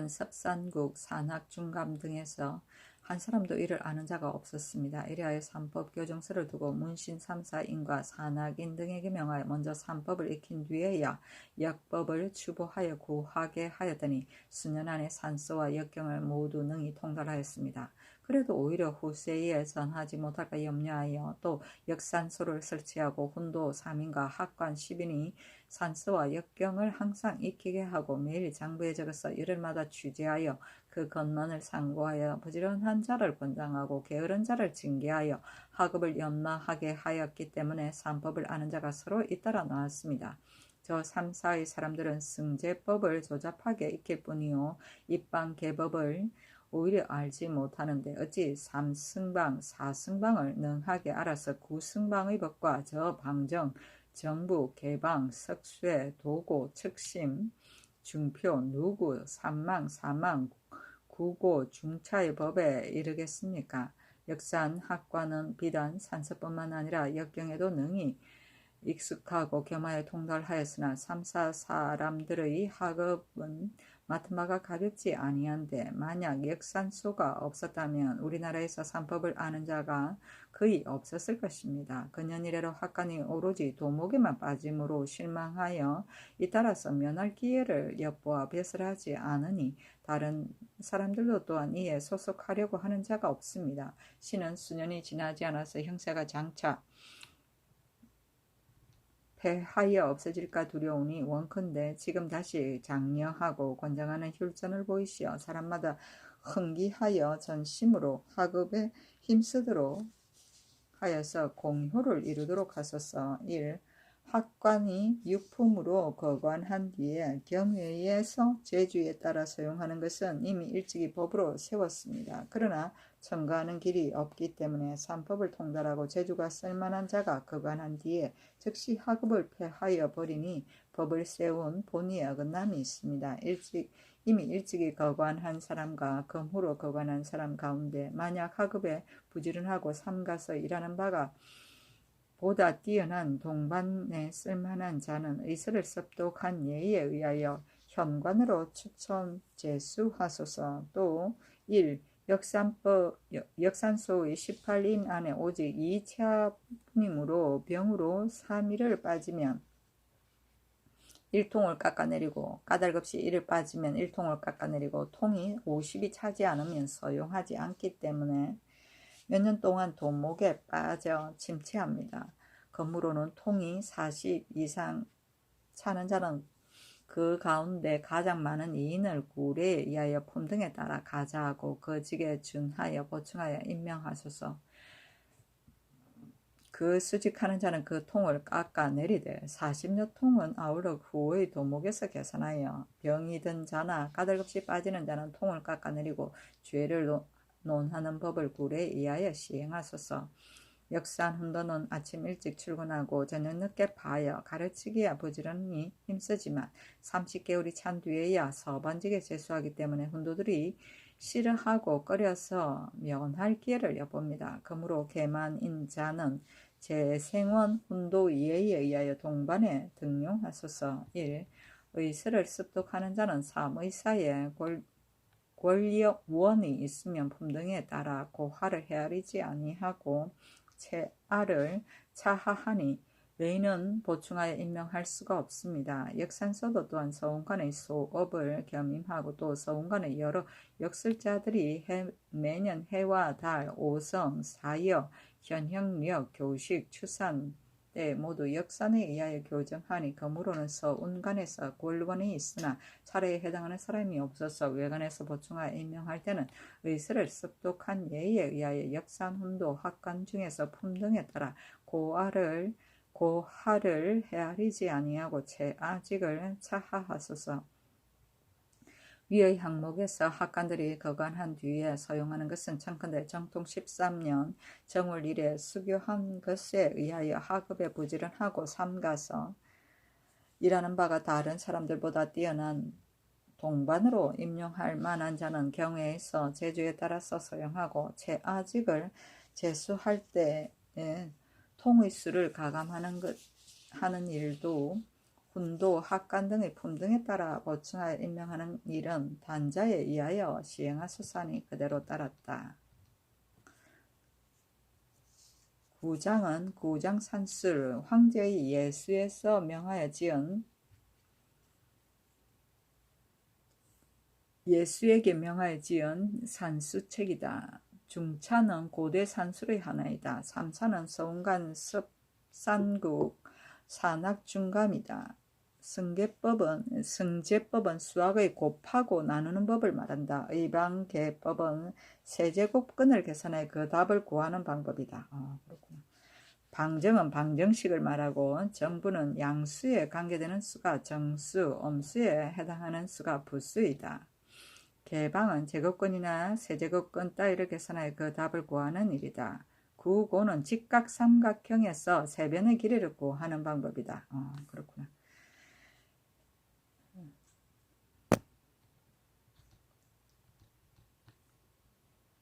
섭산국, 산학중감 등에서 한 사람도 이를 아는 자가 없었습니다. 이래하여 산법 교정서를 두고 문신 3사인과 산학인 등에게 명하여 먼저 산법을 익힌 뒤에야 역법을 추보하여 구하게 하였더니 수년 안에 산서와 역경을 모두 능히 통달하였습니다. 그래도 오히려 후세에 전하지 못할까 염려하여 또 역산소를 설치하고 훈도 3인과 학관 10인이 산서와 역경을 항상 익히게 하고 매일 장부에 적어서 열흘마다 취재하여 그 건만을 상고하여 부지런한 자를 권장하고 게으른 자를 징계하여 학업을 연마하게 하였기 때문에 산법을 아는 자가 서로 잇따라 나왔습니다. 저 3사의 사람들은 승제법을 조잡하게 익힐 뿐이요 입방 개법을 오히려 알지 못하는데 어찌 3승방, 4승방을 능하게 알아서 9승방의 법과 저 방정, 정부, 개방, 석쇠, 도고, 측심, 중표, 누구, 삼망, 사망, 구고, 중차의 법에 이르겠습니까? 역산, 학과는 비단 산서뿐만 아니라 역경에도 능히 익숙하고 겸하여 통달하였으나 3사 사람들의 학업은 맡은 바가 가볍지 아니한데 만약 역산소가 없었다면 우리나라에서 산법을 아는 자가 거의 없었을 것입니다. 근년 이래로 학관이 오로지 도목에만 빠짐으로 실망하여 잇따라서 면할 기회를 엿보아 배설하지 않으니 다른 사람들도 또한 이에 소속하려고 하는 자가 없습니다. 신은 수년이 지나지 않아서 형세가 장차 폐하여 없어질까 두려우니 원컨대 지금 다시 장려하고 권장하는 율전을 보이시어 사람마다 흥기하여 전심으로 학업에 힘쓰도록 하여서 공효를 이루도록 하소서. 1. 학관이 육품으로 거관한 뒤에 경외에서 제주에 따라 소용하는 것은 이미 일찍이 법으로 세웠습니다. 그러나 첨가하는 길이 없기 때문에 산법을 통달하고 제주가 쓸만한 자가 거관한 뒤에 즉시 학업을 폐하여 버리니 법을 세운 본의에 어긋남이 있습니다. 이미 일찍이 거관한 사람과 금후로 거관한 사람 가운데 만약 학업에 부지런하고 삼가서 일하는 바가 보다 뛰어난 동반에 쓸만한 자는 의서를 습독한 예의에 의하여 현관으로 추천 제수하소서. 또 1. 역산소의 18인 안에 오직 2차분임으로 병으로 3일을 빠지면 1통을 깎아내리고 까닭없이 1을 빠지면 1통을 깎아내리고 통이 50이 차지 않으면 서용하지 않기 때문에 몇 년 동안 돈목에 빠져 침체합니다. 그러므로는 통이 40 이상 차는 자는 그 가운데 가장 많은 2인을 구례에 의하여 품등에 따라 가자하고 그 직에 준하여 보충하여 임명하소서. 그 수직하는 자는 그 통을 깎아내리되 40여 통은 아울러 후의 도목에서 계산하여 병이 든 자나 까닭없이 빠지는 자는 통을 깎아내리고 죄를 논하는 법을 구례에 의하여 시행하소서. 역산훈도는 아침 일찍 출근하고 저녁 늦게 파여 가르치기야 부지런히 힘쓰지만 30개월이 찬 뒤에야 서반직에 재수하기 때문에 훈도들이 싫어하고 꺼려서 면할 기회를 엿봅니다. 그러므로 개만인 자는 제생원 훈도 예의에 의하여 동반에 등용하소서. 1. 의서를 습득하는 자는 삼의사에 권리원이 있으면 품등에 따라 고하를 헤아리지 아니하고 채아를 차하하니 외인은 보충하여 임명할 수가 없습니다. 역산서도 또한 서운관의 소업을 겸임하고 또 서운관의 여러 역설자들이 매년 해와 달, 오성, 사여, 현형력, 교식, 추산 때 모두 역산에 의하여 교정하니 그러므로는 서운관에서 권리원이 있으나 차례에 해당하는 사람이 없어서 외관에서 보충하여 임명할 때는 의서를 습독한 예의에 의하여 역산, 훈도, 학관 중에서 품등에 따라 고하를 헤아리지 아니하고 채아직을 차하하소서. 위의 항목에서 학관들이 거간한 뒤에 서용하는 것은 청컨대 정통 13년 정월 1에 수교한 것에 의하여 학업에 부지런하고 삼가서 일하는 바가 다른 사람들보다 뛰어난 동반으로 임용할 만한 자는 경외에서 제주에 따라서 서용하고 채아직을 제수할 때에 통의 수를 가감하는 하는 일도 훈도, 학관 등의 품등에 따라 보충하여 임명하는 일은 단자에 의하여 시행하소서니 그대로 따랐다. 9장은 구장산술 황제의 예수에서 명하여 지은 예수에게 명하여 지은 산수책이다. 중차는 고대 산술의 하나이다. 3차는 서운관 습산국 산학중감이다. 승제법은 수학의 곱하고 나누는 법을 말한다. 의방계법은 세제곱근을 계산해 그 답을 구하는 방법이다. 그렇구나. 방정은 방정식을 말하고 정부는 양수에 관계되는 수가 정수, 엄수에 해당하는 수가 부수이다. 개방은 제곱근이나 세제곱근 따위를 계산하여 그 답을 구하는 일이다. 구고는 직각삼각형에서 세변의 길이를 구하는 방법이다. 그렇구나.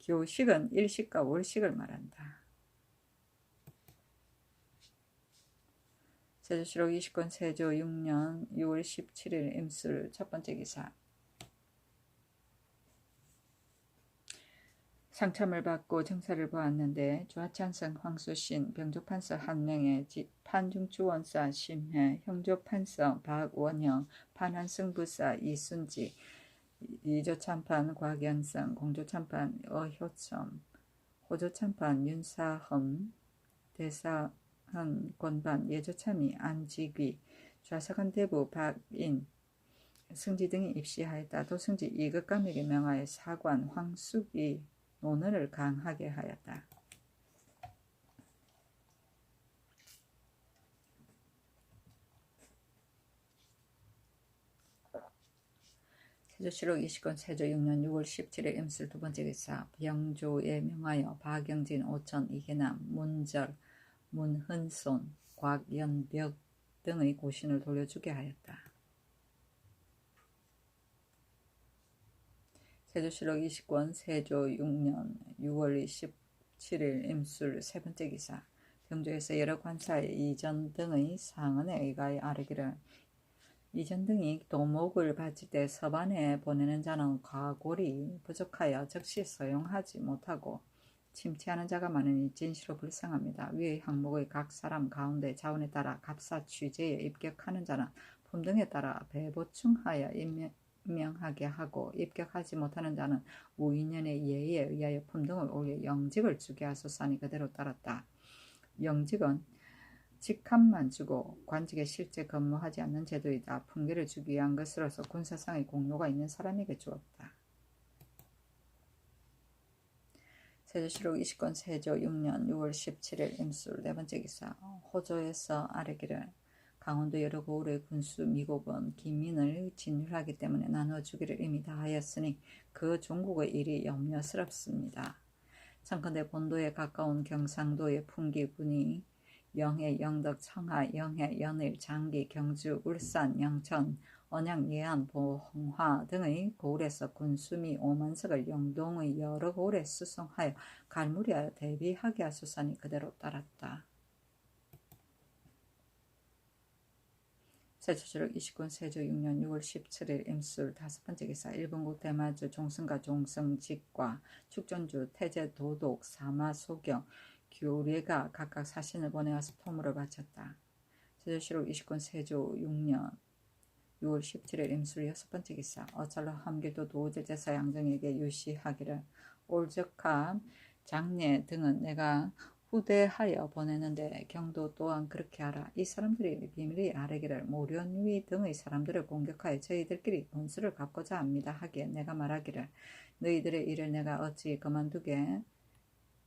교식은 일식과 월식을 말한다. 세조실록 20권 세조 6년 6월 17일 임술 첫 번째 기사. 상참을 받고 정사를 보았는데 좌찬성 황수신, 병조판서 한명에 판중주원사 심해, 형조판서 박원형, 판한승부사 이순지, 이조참판 곽연성, 공조참판 어효첨, 호조참판 윤사흠, 대사헌 권반, 예조참이 안지귀, 좌사관 대부 박인, 승지 등이 입시하였다. 도승지 이극감에게 명하여 사관 황숙이 논어를 강하게 하였다. 세조실록 20권 세조 6년 6월 17일 임술 두 번째 기사. 병조에 명하여 박영진, 오천, 이계남, 문절, 문흔손, 곽연벽 등의 고신을 돌려주게 하였다. 세조실록 20권 세조 6년 6월 27일 임술 세 번째 기사. 경주에서 여러 관사의 이전 등의 상언에 의하여 아뢰기를 이전 등이 도목을 바칠 때 서반에 보내는 자는 과골이 부족하여 즉시 소용하지 못하고 침체하는 자가 많으니 진시로 불쌍합니다. 위의 항목의 각 사람 가운데 자원에 따라 갑사 취재에 입격하는 자는 품등에 따라 배보충하여 임명하게 하고 입격하지 못하는 자는 우인년의 예의에 의하여 품등을 올려 영직을 주게 하소서니 그대로 따랐다. 영직은 직함만 주고 관직에 실제 근무하지 않는 제도이다. 품계를 주기 위한 것으로서 군사상의 공로가 있는 사람에게 주었다. 세조실록 20권 세조 6년 6월 17일 임술 네 번째 기사 호조에서 아뢰기를 강원도 여러 고을의 군수 미국은 기민을 진율하기 때문에 나눠주기를 이미 다하였으니 그 종국의 일이 염려스럽습니다. 청컨대 본도에 가까운 경상도의 풍기군이 영해, 영덕, 청하, 영해, 연일, 장기, 경주, 울산, 영천, 언양, 예안, 봉화 등의 고을에서 군수 미 5만석을 영동의 여러 고을에 수송하여 갈무리하여 대비하게 하소서니 그대로 따랐다. 세조실록 29권 세조 6년 6월 17일 임술 다섯 번째 기사 일본국 대마주 종승과 종성직과 축전주 태제 도독 사마 소경 교례가 각각 사신을 보내와서 토물을 바쳤다. 세조실록 20권 세조 6년 6월 17일 임술 여섯 번째 기사 어찰로 함길도 도제제사 양정에게 유시하기를 올적함 장례 등은 내가 후대하여 보내는데 경도 또한 그렇게 하라. 이 사람들이 비밀리 아뢰기를 모련위 등의 사람들을 공격하여 저희들끼리 군수를 갚고자 합니다 하기에 내가 말하기를 너희들의 일을 내가 어찌 그만두게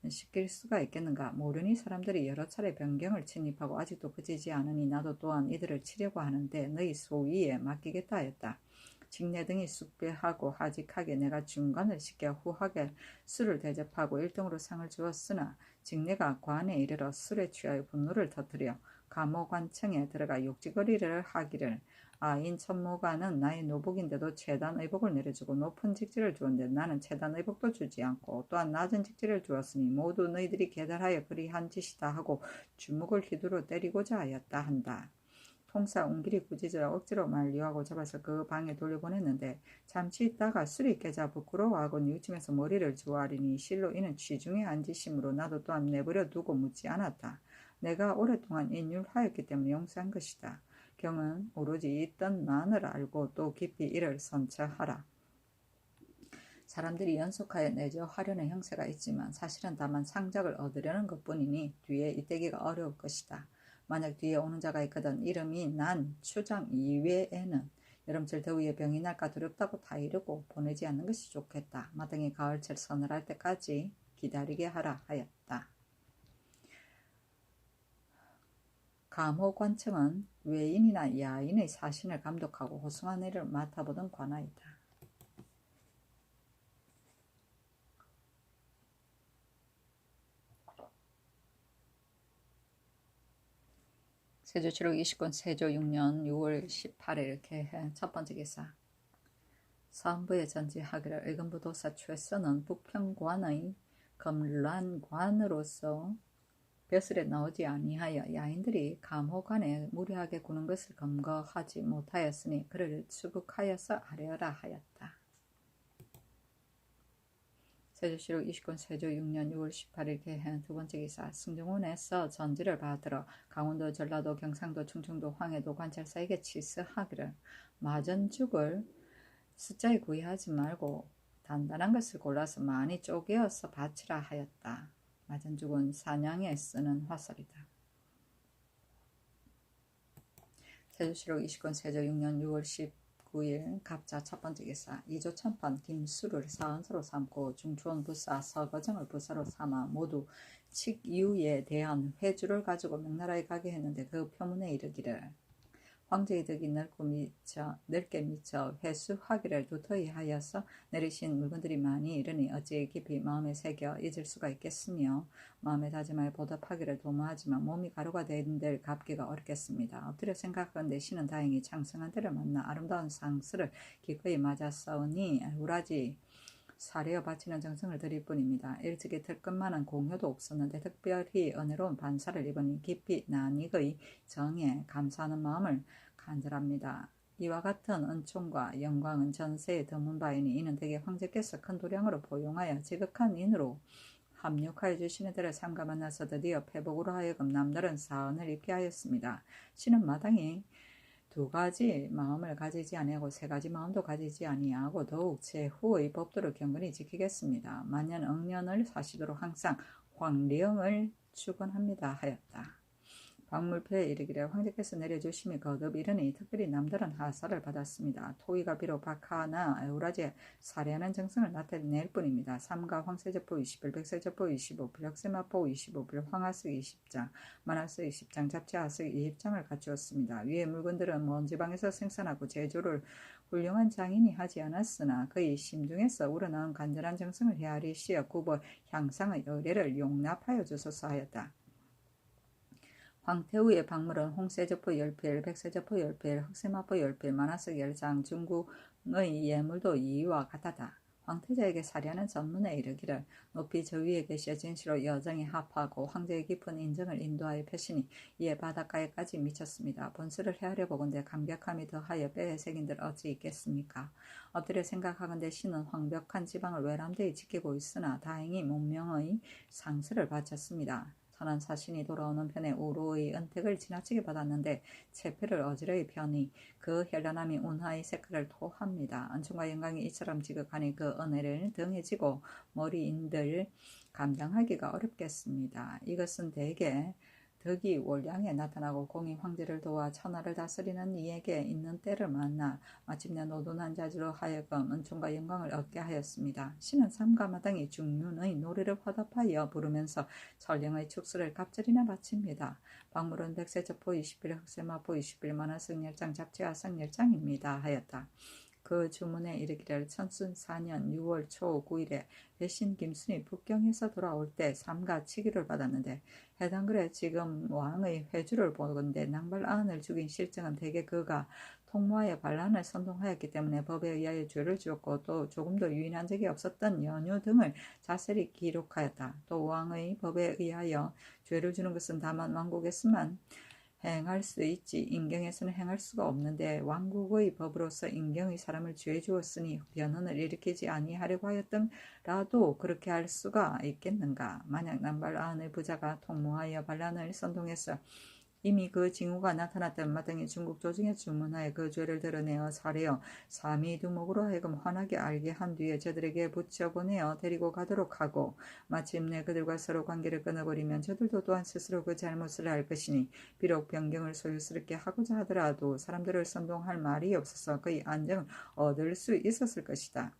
시킬 수가 있겠는가. 모련위 사람들이 여러 차례 변경을 침입하고 아직도 그치지 않으니 나도 또한 이들을 치려고 하는데 너희 소위에 맡기겠다 하였다. 직내 등이 숙배하고 하직하게 내가 중간을 시켜 후하게 술을 대접하고 1등으로 상을 주었으나 직내가 관에 이르러 술에 취하여 분노를 터뜨려 감호관청에 들어가 욕지거리를 하기를 인천모가는 나의 노복인데도 최단 의복을 내려주고 높은 직지를 주었는데 나는 최단 의복도 주지 않고 또한 낮은 직지를 주었으니 모두 너희들이 계달하여 그리한 짓이다 하고 주먹을 휘두르 때리고자 하였다 한다. 통사 웅길이 꾸짖으라 억지로 만류하고 잡아서 그 방에 돌려보냈는데 잠시 있다가 술이 깨자 부끄러워하고 뉘우치면서 머리를 조아리니 실로 이는 취중에 앉으심으로 나도 또한 내버려 두고 묻지 않았다. 내가 오랫동안 인율하였기 때문에 용서한 것이다. 경은 오로지 있던 만을 알고 또 깊이 이를 선처하라. 사람들이 연속하여 내조하려는 형세가 있지만 사실은 다만 상적을 얻으려는 것뿐이니 뒤에 이때기가 어려울 것이다. 만약 뒤에 오는 자가 있거든 이름이 난 추장 이외에는 여름철 더위에 병이 날까 두렵다고 다 이르고 보내지 않는 것이 좋겠다. 마땅히 가을철 서늘할 때까지 기다리게 하라 하였다. 감호관청은 외인이나 야인의 사신을 감독하고 호송한 일을 맡아보던 관아이다. 세조실록 20권 세조 6년 6월 18일 개해 첫 번째 기사 사헌부에 전지하기를 의금부 도사 최선은 북평관의 검란관으로서 벼슬에 나오지 아니하여 야인들이 감호관에 무리하게 구는 것을 검거하지 못하였으니 그를 추국하여서 아뢰어라 하였다. 세조실록 20권 세조 6년 6월 18일 개해 두 번째 기사 승정원에서 전지를 받들어 강원도 전라도 경상도 충청도 황해도 관찰사에게 치스하기를 마전죽을 숫자에 구애하지 말고 단단한 것을 골라서 많이 쪼개어서 바치라 하였다. 마전죽은 사냥에 쓰는 화살이다. 세조실록 20권 세조 6년 6월 19일 갑자 첫 번째 기사 이조천판 김수를 사헌서로 삼고 중추원 부사 서거정을 부사로 삼아 모두 칙유에 대한 회주를 가지고 명나라에 가게 했는데 그 표문에 이르기를 황제의 덕이 넓게 미쳐 회수하기를 도토히 하여서 내리신 물건들이 많이 이르니 어찌 깊이 마음에 새겨 잊을 수가 있겠으며 마음에 다짐하여 보답하기를 도모하지만 몸이 가루가 된 데를 갚기가 어렵겠습니다. 엎드려 생각하건대 신은 다행히 창성한 데를 만나 아름다운 상스를 기꺼이 맞았사오니 우라지 사례어 바치는 정성을 들일 뿐입니다. 일찍이 들것만한 공효도 없었는데 특별히 은혜로운 반사를 입으니 깊이 낯익의 정에 감사하는 마음을 간절합니다. 이와 같은 은총과 영광은 전세에 드문 바이니 이는 대개 황제께서 큰 도량으로 포용하여 지극한 인으로 합력하여 주신 이들을 삼가 만나서 드디어 패복으로 하여금 남다른 사언을 입게 하였습니다. 신은 마땅히 두 가지 마음을 가지지 아니하고 세 가지 마음도 가지지 아니하고 더욱 제후의 법도를 경건히 지키겠습니다. 만년 응년을 사시도록 항상 황령을 축원합니다 하였다. 박물표에 이르기를 황제께서 내려주심이 거듭 이르니 특별히 남다른 하사를 받았습니다. 토이가 비록 박하나 에우라지에 사례하는 정성을 나타낼 뿐입니다. 삼가 황세제포 21, 백세제포 25, 벽세마포 25, 황하스 20장, 만하스 20장, 잡지하스 20장을 갖추었습니다. 위의 물건들은 먼 지방에서 생산하고 제조를 훌륭한 장인이 하지 않았으나 그의 심중에서 우러나온 간절한 정성을 헤아리시어 굽어 향상의 의례를 용납하여 주소서 하였다. 황태우의 박물은 홍세저포 10필, 백세저포 10필, 흑세마포 10필, 만화석 10장, 중국의 예물도 이와 같았다. 황태자에게 사례하는 전문에 이르기를 높이 저 위에 계시어 진시로 여정에 합하고 황제의 깊은 인정을 인도하여 펴시니 이에 바닷가에까지 미쳤습니다. 본수를 헤아려 보건대 감격함이 더하여 뼈에 새긴들 어찌 있겠습니까? 엎드려 생각하건대 신은 황벽한 지방을 외람되이 지키고 있으나 다행히 문명의 상수를 바쳤습니다. 선한 사신이 돌아오는 편에 우루의 은택을 지나치게 받았는데 체패를 어지러이 펴니 그 현란함이 운하의 색깔을 토합니다. 은총과 영광이 이처럼 지극하니 그 은혜를 등에 지고 머리인들 감당하기가 어렵겠습니다. 이것은 대개 덕이 월량에 나타나고 공이 황제를 도와 천하를 다스리는 이에게 있는 때를 만나 마침내 노둔한 자주로 하여금 은총과 영광을 얻게 하였습니다. 신은 삼가 마땅히 중륜의 노래를 화답하여 부르면서 전령의 축수를 갑절이나 바칩니다. 박물은 백세저포 20일, 흑세마포 20일, 만화석 10장, 잡지화석 10장입니다 하였다. 그 주문에 이르기를 천순 4년 6월 초 9일에 대신 김순이 북경에서 돌아올 때 삼가 치기를 받았는데 해당 글에 지금 왕의 회주를 보건대 낭발안을 죽인 실정은 대개 그가 통모하여 반란을 선동하였기 때문에 법에 의하여 죄를 주었고 또 조금도 유인한 적이 없었던 연유 등을 자세히 기록하였다. 또 왕의 법에 의하여 죄를 주는 것은 다만 왕국에서만 행할 수 있지 인경에서는 행할 수가 없는데 왕국의 법으로서 인경의 사람을 죄 주었으니 변헌을 일으키지 아니하려고 하였던라도 그렇게 할 수가 있겠는가? 만약 남발안의 부자가 통모하여 반란을 선동해서 이미 그 징후가 나타났던 마땅히 중국 조정에 주문하여 그 죄를 드러내어 살해어 삼위두목으로 하여금 환하게 알게 한 뒤에 저들에게 붙여보내어 데리고 가도록 하고 마침내 그들과 서로 관계를 끊어버리면 저들도 또한 스스로 그 잘못을 알 것이니 비록 변경을 소유스럽게 하고자 하더라도 사람들을 선동할 말이 없어서 그의 안정을 얻을 수 있었을 것이다.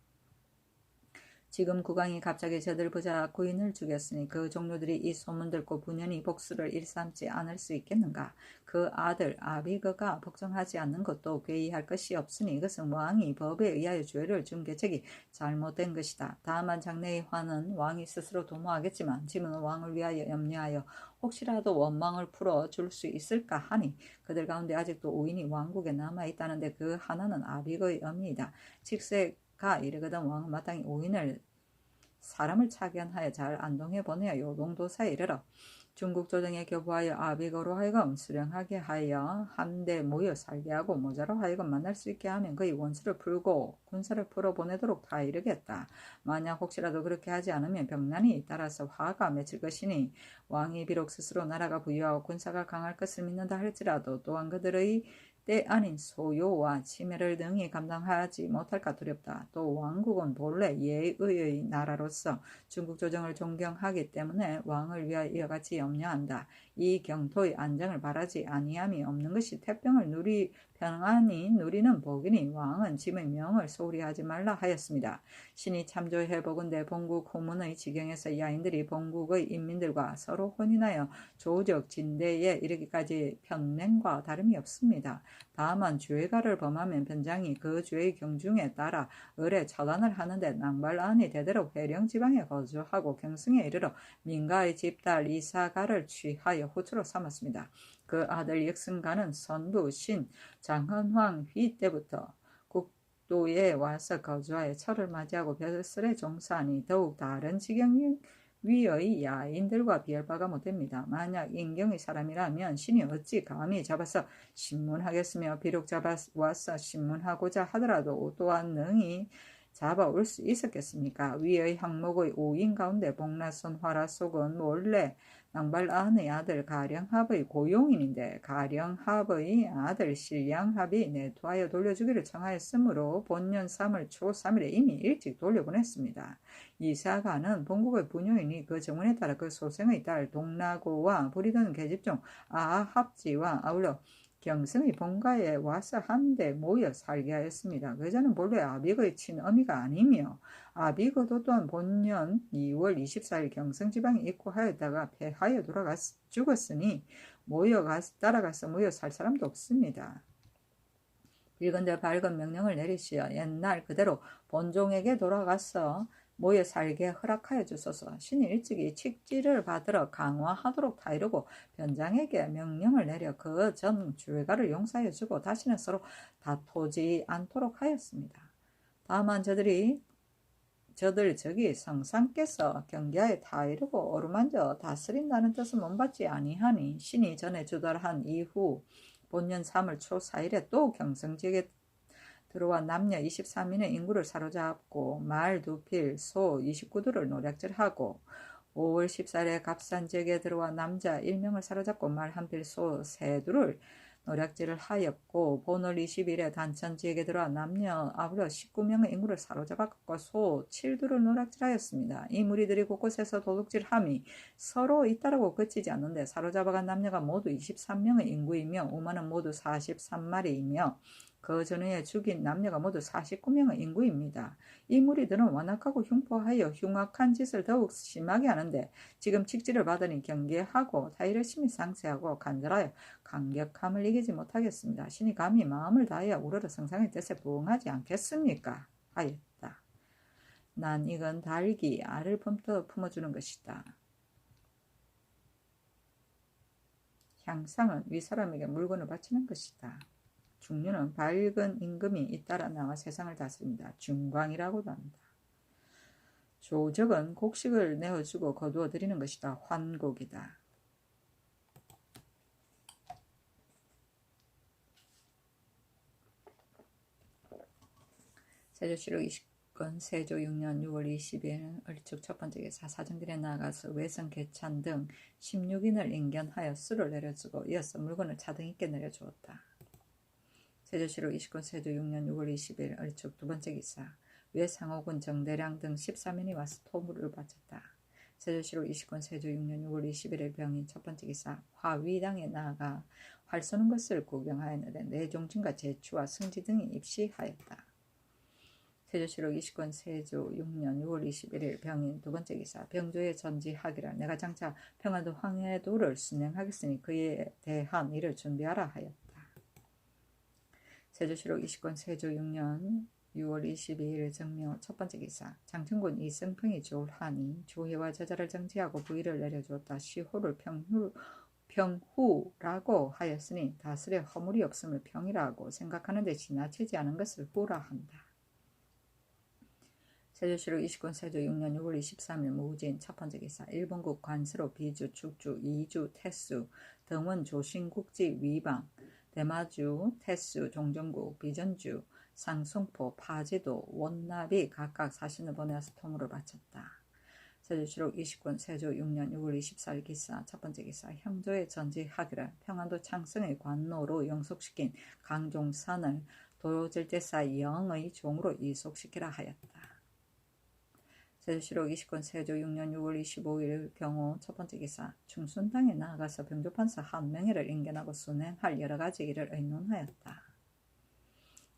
지금 국왕이 갑자기 저들 부자 고인을 죽였으니 그 종류들이 이 소문 듣고 분연히 복수를 일삼지 않을 수 있겠는가? 그 아들 아비그가 복종하지 않는 것도 괴이할 것이 없으니 이것은 왕이 법에 의하여 죄를 준 계책이 잘못된 것이다. 다만 장래의 화는 왕이 스스로 도모하겠지만 지금은 왕을 위하여 염려하여 혹시라도 원망을 풀어 줄 수 있을까 하니 그들 가운데 아직도 5인이 왕국에 남아있다는데 그 하나는 아비그의 엄니이다. 칙세가 이르거든 왕은 마땅히 5인을 사람을 차견하여 잘 안동해 보내어 요동도사에 이르러 중국 조정에 교부하여 아비거로 하여금 수령하게 하여 함대 모여 살게 하고 모자로 하여금 만날 수 있게 하면 그의 원수를 풀고 군사를 풀어보내도록 다 이르겠다. 만약 혹시라도 그렇게 하지 않으면 병난이 따라서 화가 맺힐 것이니 왕이 비록 스스로 나라가 부유하고 군사가 강할 것을 믿는다 할지라도 또한 그들의 때 아닌 소요와 침해를 능히 감당하지 못할까 두렵다. 또 왕국은 본래 예의의 나라로서 중국 조정을 존경하기 때문에 왕을 위하여 이와 같이 염려한다. 이 경토의 안정을 바라지 아니함이 없는 것이 태평을 평안히 누리는 복이니 왕은 짐의 명을 소홀히 하지 말라 하였습니다. 신이 참조해 보건대 본국 후문의 지경에서 야인들이 본국의 인민들과 서로 혼인하여 조적 진대에 이르기까지 편맹과 다름이 없습니다. 다만 죄가를 범하면 변장이 그 죄의 경중에 따라 을에 처단을 하는데 낭발안이 대대로 회령지방에 거주하고 경승에 이르러 민가의 집딸 이사가를 취하여 호초로 삼았습니다. 그 아들 역승가는 선부 신 장헌황 휘 때부터 북도에 와서 거주하여 철을 맞이하고 벼슬에 종사하니 더욱 다른 지경 위의 야인들과 비할 바가 못됩니다. 만약 인경의 사람이라면 신이 어찌 감히 잡아서 신문하겠으며 비록 잡아와서 신문하고자 하더라도 또한 능히 잡아올 수 있었겠습니까? 위의 항목의 5인 가운데 복라손 화라속은 원래 낭발아한의 아들 가령합의 고용인인데 가령합의 아들 실량합이 내두하여 돌려주기를 청하였으므로 본년 3월 초 3일에 이미 일찍 돌려보냈습니다. 이사가는 본국의 부녀이니 그 정원에 따라 그 소생의 딸 동라고와 부리던 계집종 아합지와 아울러 경성의 본가에 와서 한데 모여 살게 하였습니다. 그자는 본래 아빅의 친어미가 아니며 아비그도 또한 본년 2월 24일 경성지방에 입고하였다가 패하여 죽었으니 따라가서 모여 살 사람도 없습니다. 빌건대 밝은 명령을 내리시어 옛날 그대로 본종에게 돌아가서 모여 살게 허락하여 주소서. 신이 일찍이 칙지를 받으러 강화하도록 타이르고 변장에게 명령을 내려 그 전 죄가를 용서하여 주고 다시는 서로 다투지 않도록 하였습니다. 다만 저들 저기 성상께서 경계하에 타이르고 어루만져 다스린다는 뜻은 못받지 아니하니 신이 전에 주달한 이후 본년 3월 초 4일에 또 경성지역에 들어와 남녀 23인의 인구를 사로잡고 말 2필, 소 29두를 노략질하고 5월 14일에 갑산지역에 들어와 남자 1명을 사로잡고 말 1필, 소 3두를 노략질을 하였고 본월 20일에 단천지역에 들어와 남녀 아울러 19명의 인구를 사로잡았고 소 7두를 노략질하였습니다. 이 무리들이 곳곳에서 도둑질함이 서로 잇따르고 그치지 않는데 사로잡아간 남녀가 모두 23명의 인구이며 우마는 모두 43마리이며 그 전후에 죽인 남녀가 모두 49명의 인구입니다. 이 무리들은 완악하고 흉포하여 흉악한 짓을 더욱 심하게 하는데 지금 칙지를 받으니 경계하고 타이르심이 상세하고 간절하여 강격함을 이기지 못하겠습니다. 신이 감히 마음을 다하여 우러러 성상의 뜻에 부응하지 않겠습니까? 하였다. 난 이건 달기 알을 품어주는 것이다. 향상은 윗사람에게 물건을 바치는 것이다. 중류는 밝은 임금이 잇따라 나와 세상을 다스립니다. 중광이라고도 합니다. 조적은 곡식을 내어주고 거두어 드리는 것이다. 환곡이다. 세조실록 20권 세조 6년 6월 20일 을축 첫 번째 기사 사정들에 나아가서 외성 개찬 등 16인을 인견하여 수를 내려주고 이어서 물건을 차등 있게 내려주었다. 세조실록 20권 세조 6년 6월 20일 을축 두 번째 기사 외상호군 정대량 등 13인이 와서 토물을 바쳤다. 세조실록 20권 세조 6년 6월 21일 병인 첫 번째 기사 화위당에 나아가 활 쏘는 것을 구경하였는데 내종진과 제추와 승지 등이 입시하였다. 세조실록 20권 세조 6년 6월 21일 병인 두 번째 기사 병조에 전지하기라 내가 장차 평안도 황해도를 순행하겠으니 그에 대한 일을 준비하라 하였다. 세조실록 20권 세조 6년 6월 22일 정묘 첫 번째 기사 장충군 이승평이 조울하니 조회와 저자를 정지하고 부의를 내려주었다. 시호를 평후라고 하였으니 다스려 허물이 없음을 평이라고 생각하는데 지나치지 않은 것을 후라 한다. 세조실록 20권 세조 6년 6월 23일 무우진 첫 번째 기사 일본국 관세로 비주, 축주, 이주, 태수, 등원, 조신국지, 위방, 대마주, 태수, 종전국, 비전주, 상송포, 파지도, 원납이 각각 사신을 보내어서 통으로 바쳤다. 세조실록 20권 세조 6년 6월 24일 기사 첫 번째 기사 형조의 전지하기를 평안도 창성의 관노로 영속시킨 강종산을 도로질제사 영의 종으로 이속시키라 하였다. 세조실록 20권 세조 6년 6월 25일 경우 첫 번째 기사 충순당에 나아가서 병조판사 한 명회를 인견하고 순행할 여러가지 일을 의논하였다.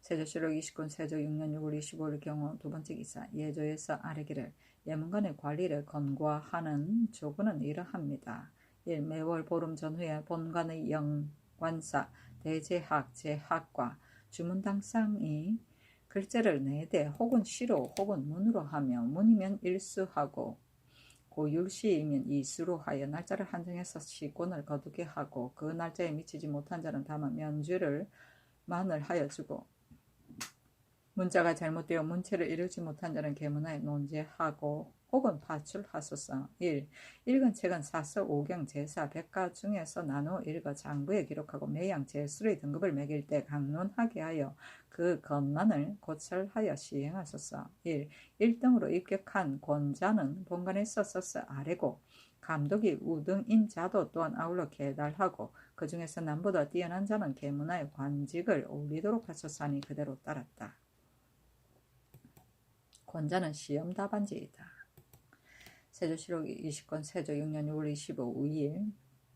세조실록 20권 세조 6년 6월 25일 경우 두 번째 기사 예조에서 아래기를 예문관의 관리를 건과하는 조건은 이러합니다. 1. 매월 보름 전후에 본관의 영관사, 대제학, 제학과 주문당상이 글자를 4대 혹은 시로 혹은 문으로 하며 문이면 일수하고 고율시이면 이수로 하여 날짜를 한정해서 시권을 거두게 하고 그 날짜에 미치지 못한 자는 다만 면죄를 만을 하여 주고 문자가 잘못되어 문체를 이루지 못한 자는 계문하에 논제하고 혹은 파출하소서. 1. 읽은 책은 사서, 오경, 제사, 백가 중에서 나누어 읽어 장부에 기록하고 매양 제수의 등급을 매길 때 강론하게 하여 그 것만을 고찰하여 시행하소서. 1. 1등으로 입격한 권자는 본관에서 서서 아래고 감독이 우등인 자도 또한 아울러 계달하고 그 중에서 남보다 뛰어난 자는 계문하에 관직을 올리도록 하소서 하니 그대로 따랐다. 권자는 시험 답안지이다. 세조실록 20권 세조 6년 6월 25일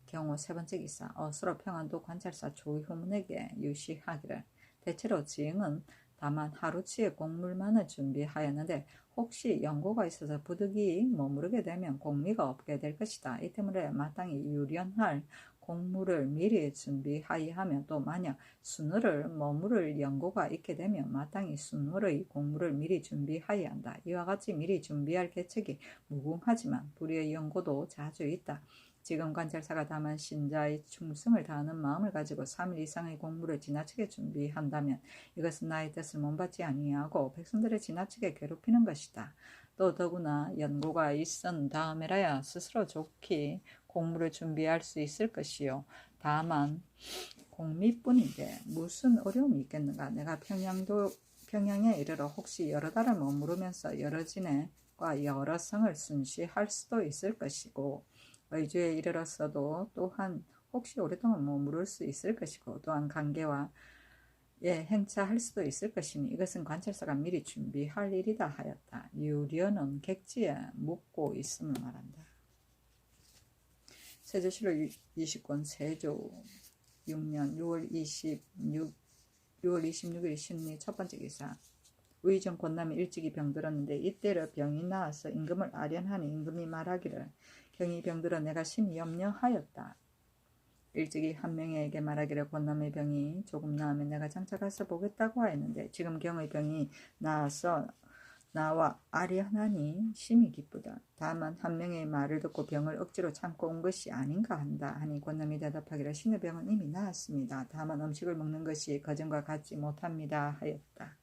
경호 세 번째 기사 어스로 평안도 관찰사 조효문에게 유시하기를 대체로 지응은 다만 하루치의 곡물만을 준비하였는데 혹시 연고가 있어서 부득이 머무르게 되면 공미가 없게 될 것이다. 이 때문에 마땅히 유련할 곡물을 미리 준비하여 하면 또 만약 순월을 머무를 연고가 있게 되면 마땅히 순월의 곡물을 미리 준비하여야 한다. 이와 같이 미리 준비할 계책이 무궁하지만 불의의 연고도 자주 있다. 지금 관찰사가 다만 신자의 충성을 다하는 마음을 가지고 3일 이상의 공무를 지나치게 준비한다면 이것은 나의 뜻을 몸받지 아니하고 백성들을 지나치게 괴롭히는 것이다. 또 더구나 연고가 있은 다음에라야 스스로 좋게 공무를 준비할 수 있을 것이요. 다만 공미뿐인데 무슨 어려움이 있겠는가. 내가 평양에 이르러 혹시 여러 달을 머무르면서 여러 진해과 여러 성을 순시할 수도 있을 것이고 의주에 이르렀어도 또한 혹시 오랫동안 머무를 수 있을 것이고 또한 관계와 행차할 수도 있을 것이니 이것은 관찰사가 미리 준비할 일이다 하였다. 유련은 객지에 묻고 있음을 말한다. 세조실록 20권 세조 6년 6월 26일 신리 첫 번째 기사 의정 권남이 일찍이 병들었는데 이때를 병이 나아서 임금을 아련하니 임금이 말하기를 경이 병들어 내가 심히 염려하였다. 일찍이 한 명에게 말하기를 권남의 병이 조금 나으면 내가 장차 가서 보겠다고 하였는데 지금 경의 병이 나아서 나와 아련하니 심히 기쁘다. 다만 한 명의 말을 듣고 병을 억지로 참고 온 것이 아닌가 한다 하니 권남이 대답하기를 신의 병은 이미 나았습니다. 다만 음식을 먹는 것이 그전과 같지 못합니다 하였다.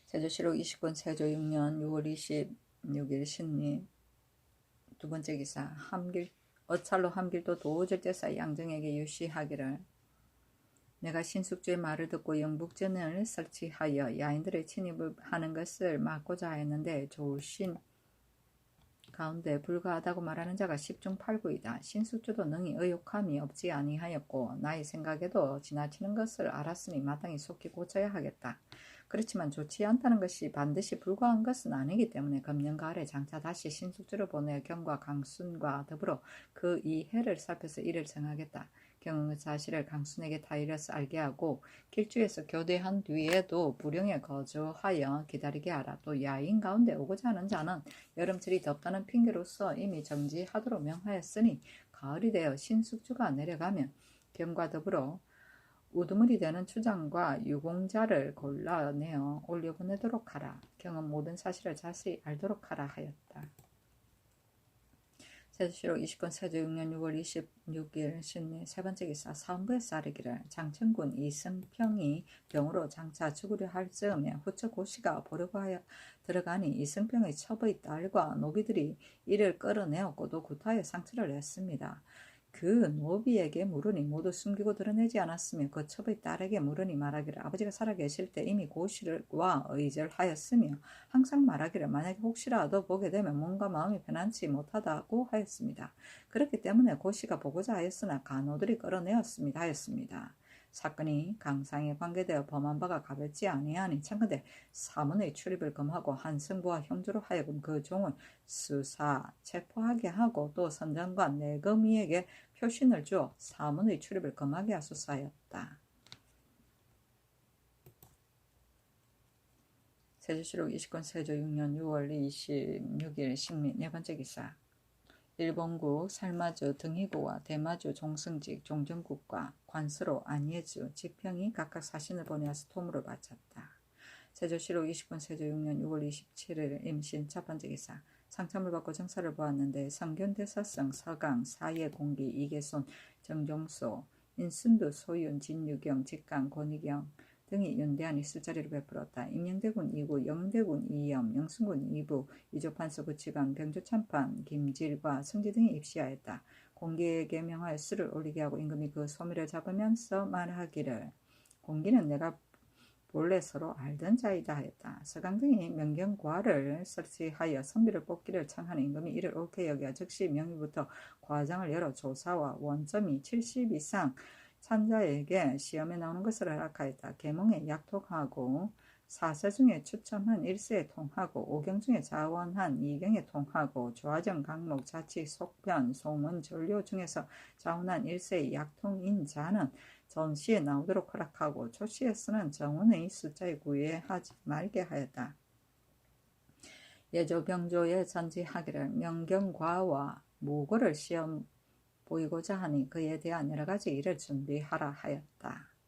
세조실록 20권 세조 6년 6월 26일 신리 두 번째 기사 어찰로 함길도 도절제사 양정에게 유시하기를 내가 신숙주의 말을 듣고 영북전을 설치하여 야인들의 침입을 하는 것을 막고자 했는데 조신 가운데 불가하다고 말하는 자가 10중 8구이다. 신숙주도 능히 의욕함이 없지 아니하였고 나의 생각에도 지나치는 것을 알았으니 마땅히 속히 고쳐야 하겠다. 그렇지만 좋지 않다는 것이 반드시 불가한 것은 아니기 때문에 금년 가을에 장차 다시 신숙주를 보내 경과 강순과 더불어 그 이해를 살펴서 이를 정하겠다. 경은 사실을 강순에게 다 이뤄서 알게 하고 길주에서 교대한 뒤에도 부령에 거주하여 기다리게 하라. 또 야인 가운데 오고자 하는 자는 여름철이 덥다는 핑계로서 이미 정지하도록 명하였으니 가을이 되어 신숙주가 내려가면 경과 더불어 우두머리 되는 추장과 유공자를 골라내어 올려보내도록 하라. 경은 모든 사실을 자세히 알도록 하라 하였다. 세조실록 20권 세조 6년 6월 26일 신리 세 번째 기사 사헌부에서 아뢰기를 장천군 이승평이 병으로 장차 죽으려 할 즈음에 후처 고씨가 보려고 하여 들어가니 이승평의 첩의 딸과 노비들이 이를 끌어내었고도 구타하여 상처를 냈습니다. 그 노비에게 물으니 모두 숨기고 드러내지 않았으며 그 첩의 딸에게 물으니 말하기를 아버지가 살아계실 때 이미 고씨와 의절하였으며 항상 말하기를 만약에 혹시라도 보게 되면 몸과 마음이 편안치 못하다고 하였습니다. 그렇기 때문에 고씨가 보고자 하였으나 간호들이 끌어내었습니다 하였습니다. 사건이 강상에 관계되어 범한 바가 가볍지 아니하니 참건대 사문의 출입을 금하고 한승부와 형주로 하여금 그 종을 수사 체포하게 하고 또 선장관 내금위에게 표신을 주어 사문의 출입을 금하게 하소서 하였다. 세조실록 20권 세조 6년 6월 26일 식미 네 번째 기사 일본국 살마주 등희구와 대마주 종승직 종정국과 관서로 안예주 지평이 각각 사신을 보내어서 토물을 바쳤다. 세조실록 20권 세조 6년 6월 27일 임신 첫 번째 기사 상참을 받고 정사를 보았는데 성균 대사성 서강 사예 공기 이계손 정종소 인순두 소윤 진유경 직강 권희경 등이 윤대한 술자리를 베풀었다. 임영대군 2구 영대군 2염 영순군 2부 이조판서 구치관 병조참판 김질과 성지 등이 입시하였다. 공기에게 명하여 술을 올리게 하고 임금이 그 소미를 잡으면서 말하기를 공기는 내가 본래 서로 알던 자이다 하였다. 서강 등이 명경과를 설치하여 선비를 뽑기를 청하는 임금이 이를 옳게 여겨 즉시 명의부터 과정을 열어 조사와 원점이 70 이상 찬자에게 시험에 나오는 것을 허락하였다. 계몽에 약통하고 사세 중에 추첨한 1세에 통하고 오경 중에 자원한 2경에 통하고 조화정 강목 자치 속변 소문 전료 중에서 자원한 1세의 약통인 자는 전시에 나오도록 허락하고 초시에 쓰는 정원의 숫자에 구애하지 말게 하였다. 예조병조에 전지하기를 명경과와 무고를 시험 보이고자 하니 그에 대한 여러 가지 일을 준비하라 하였다.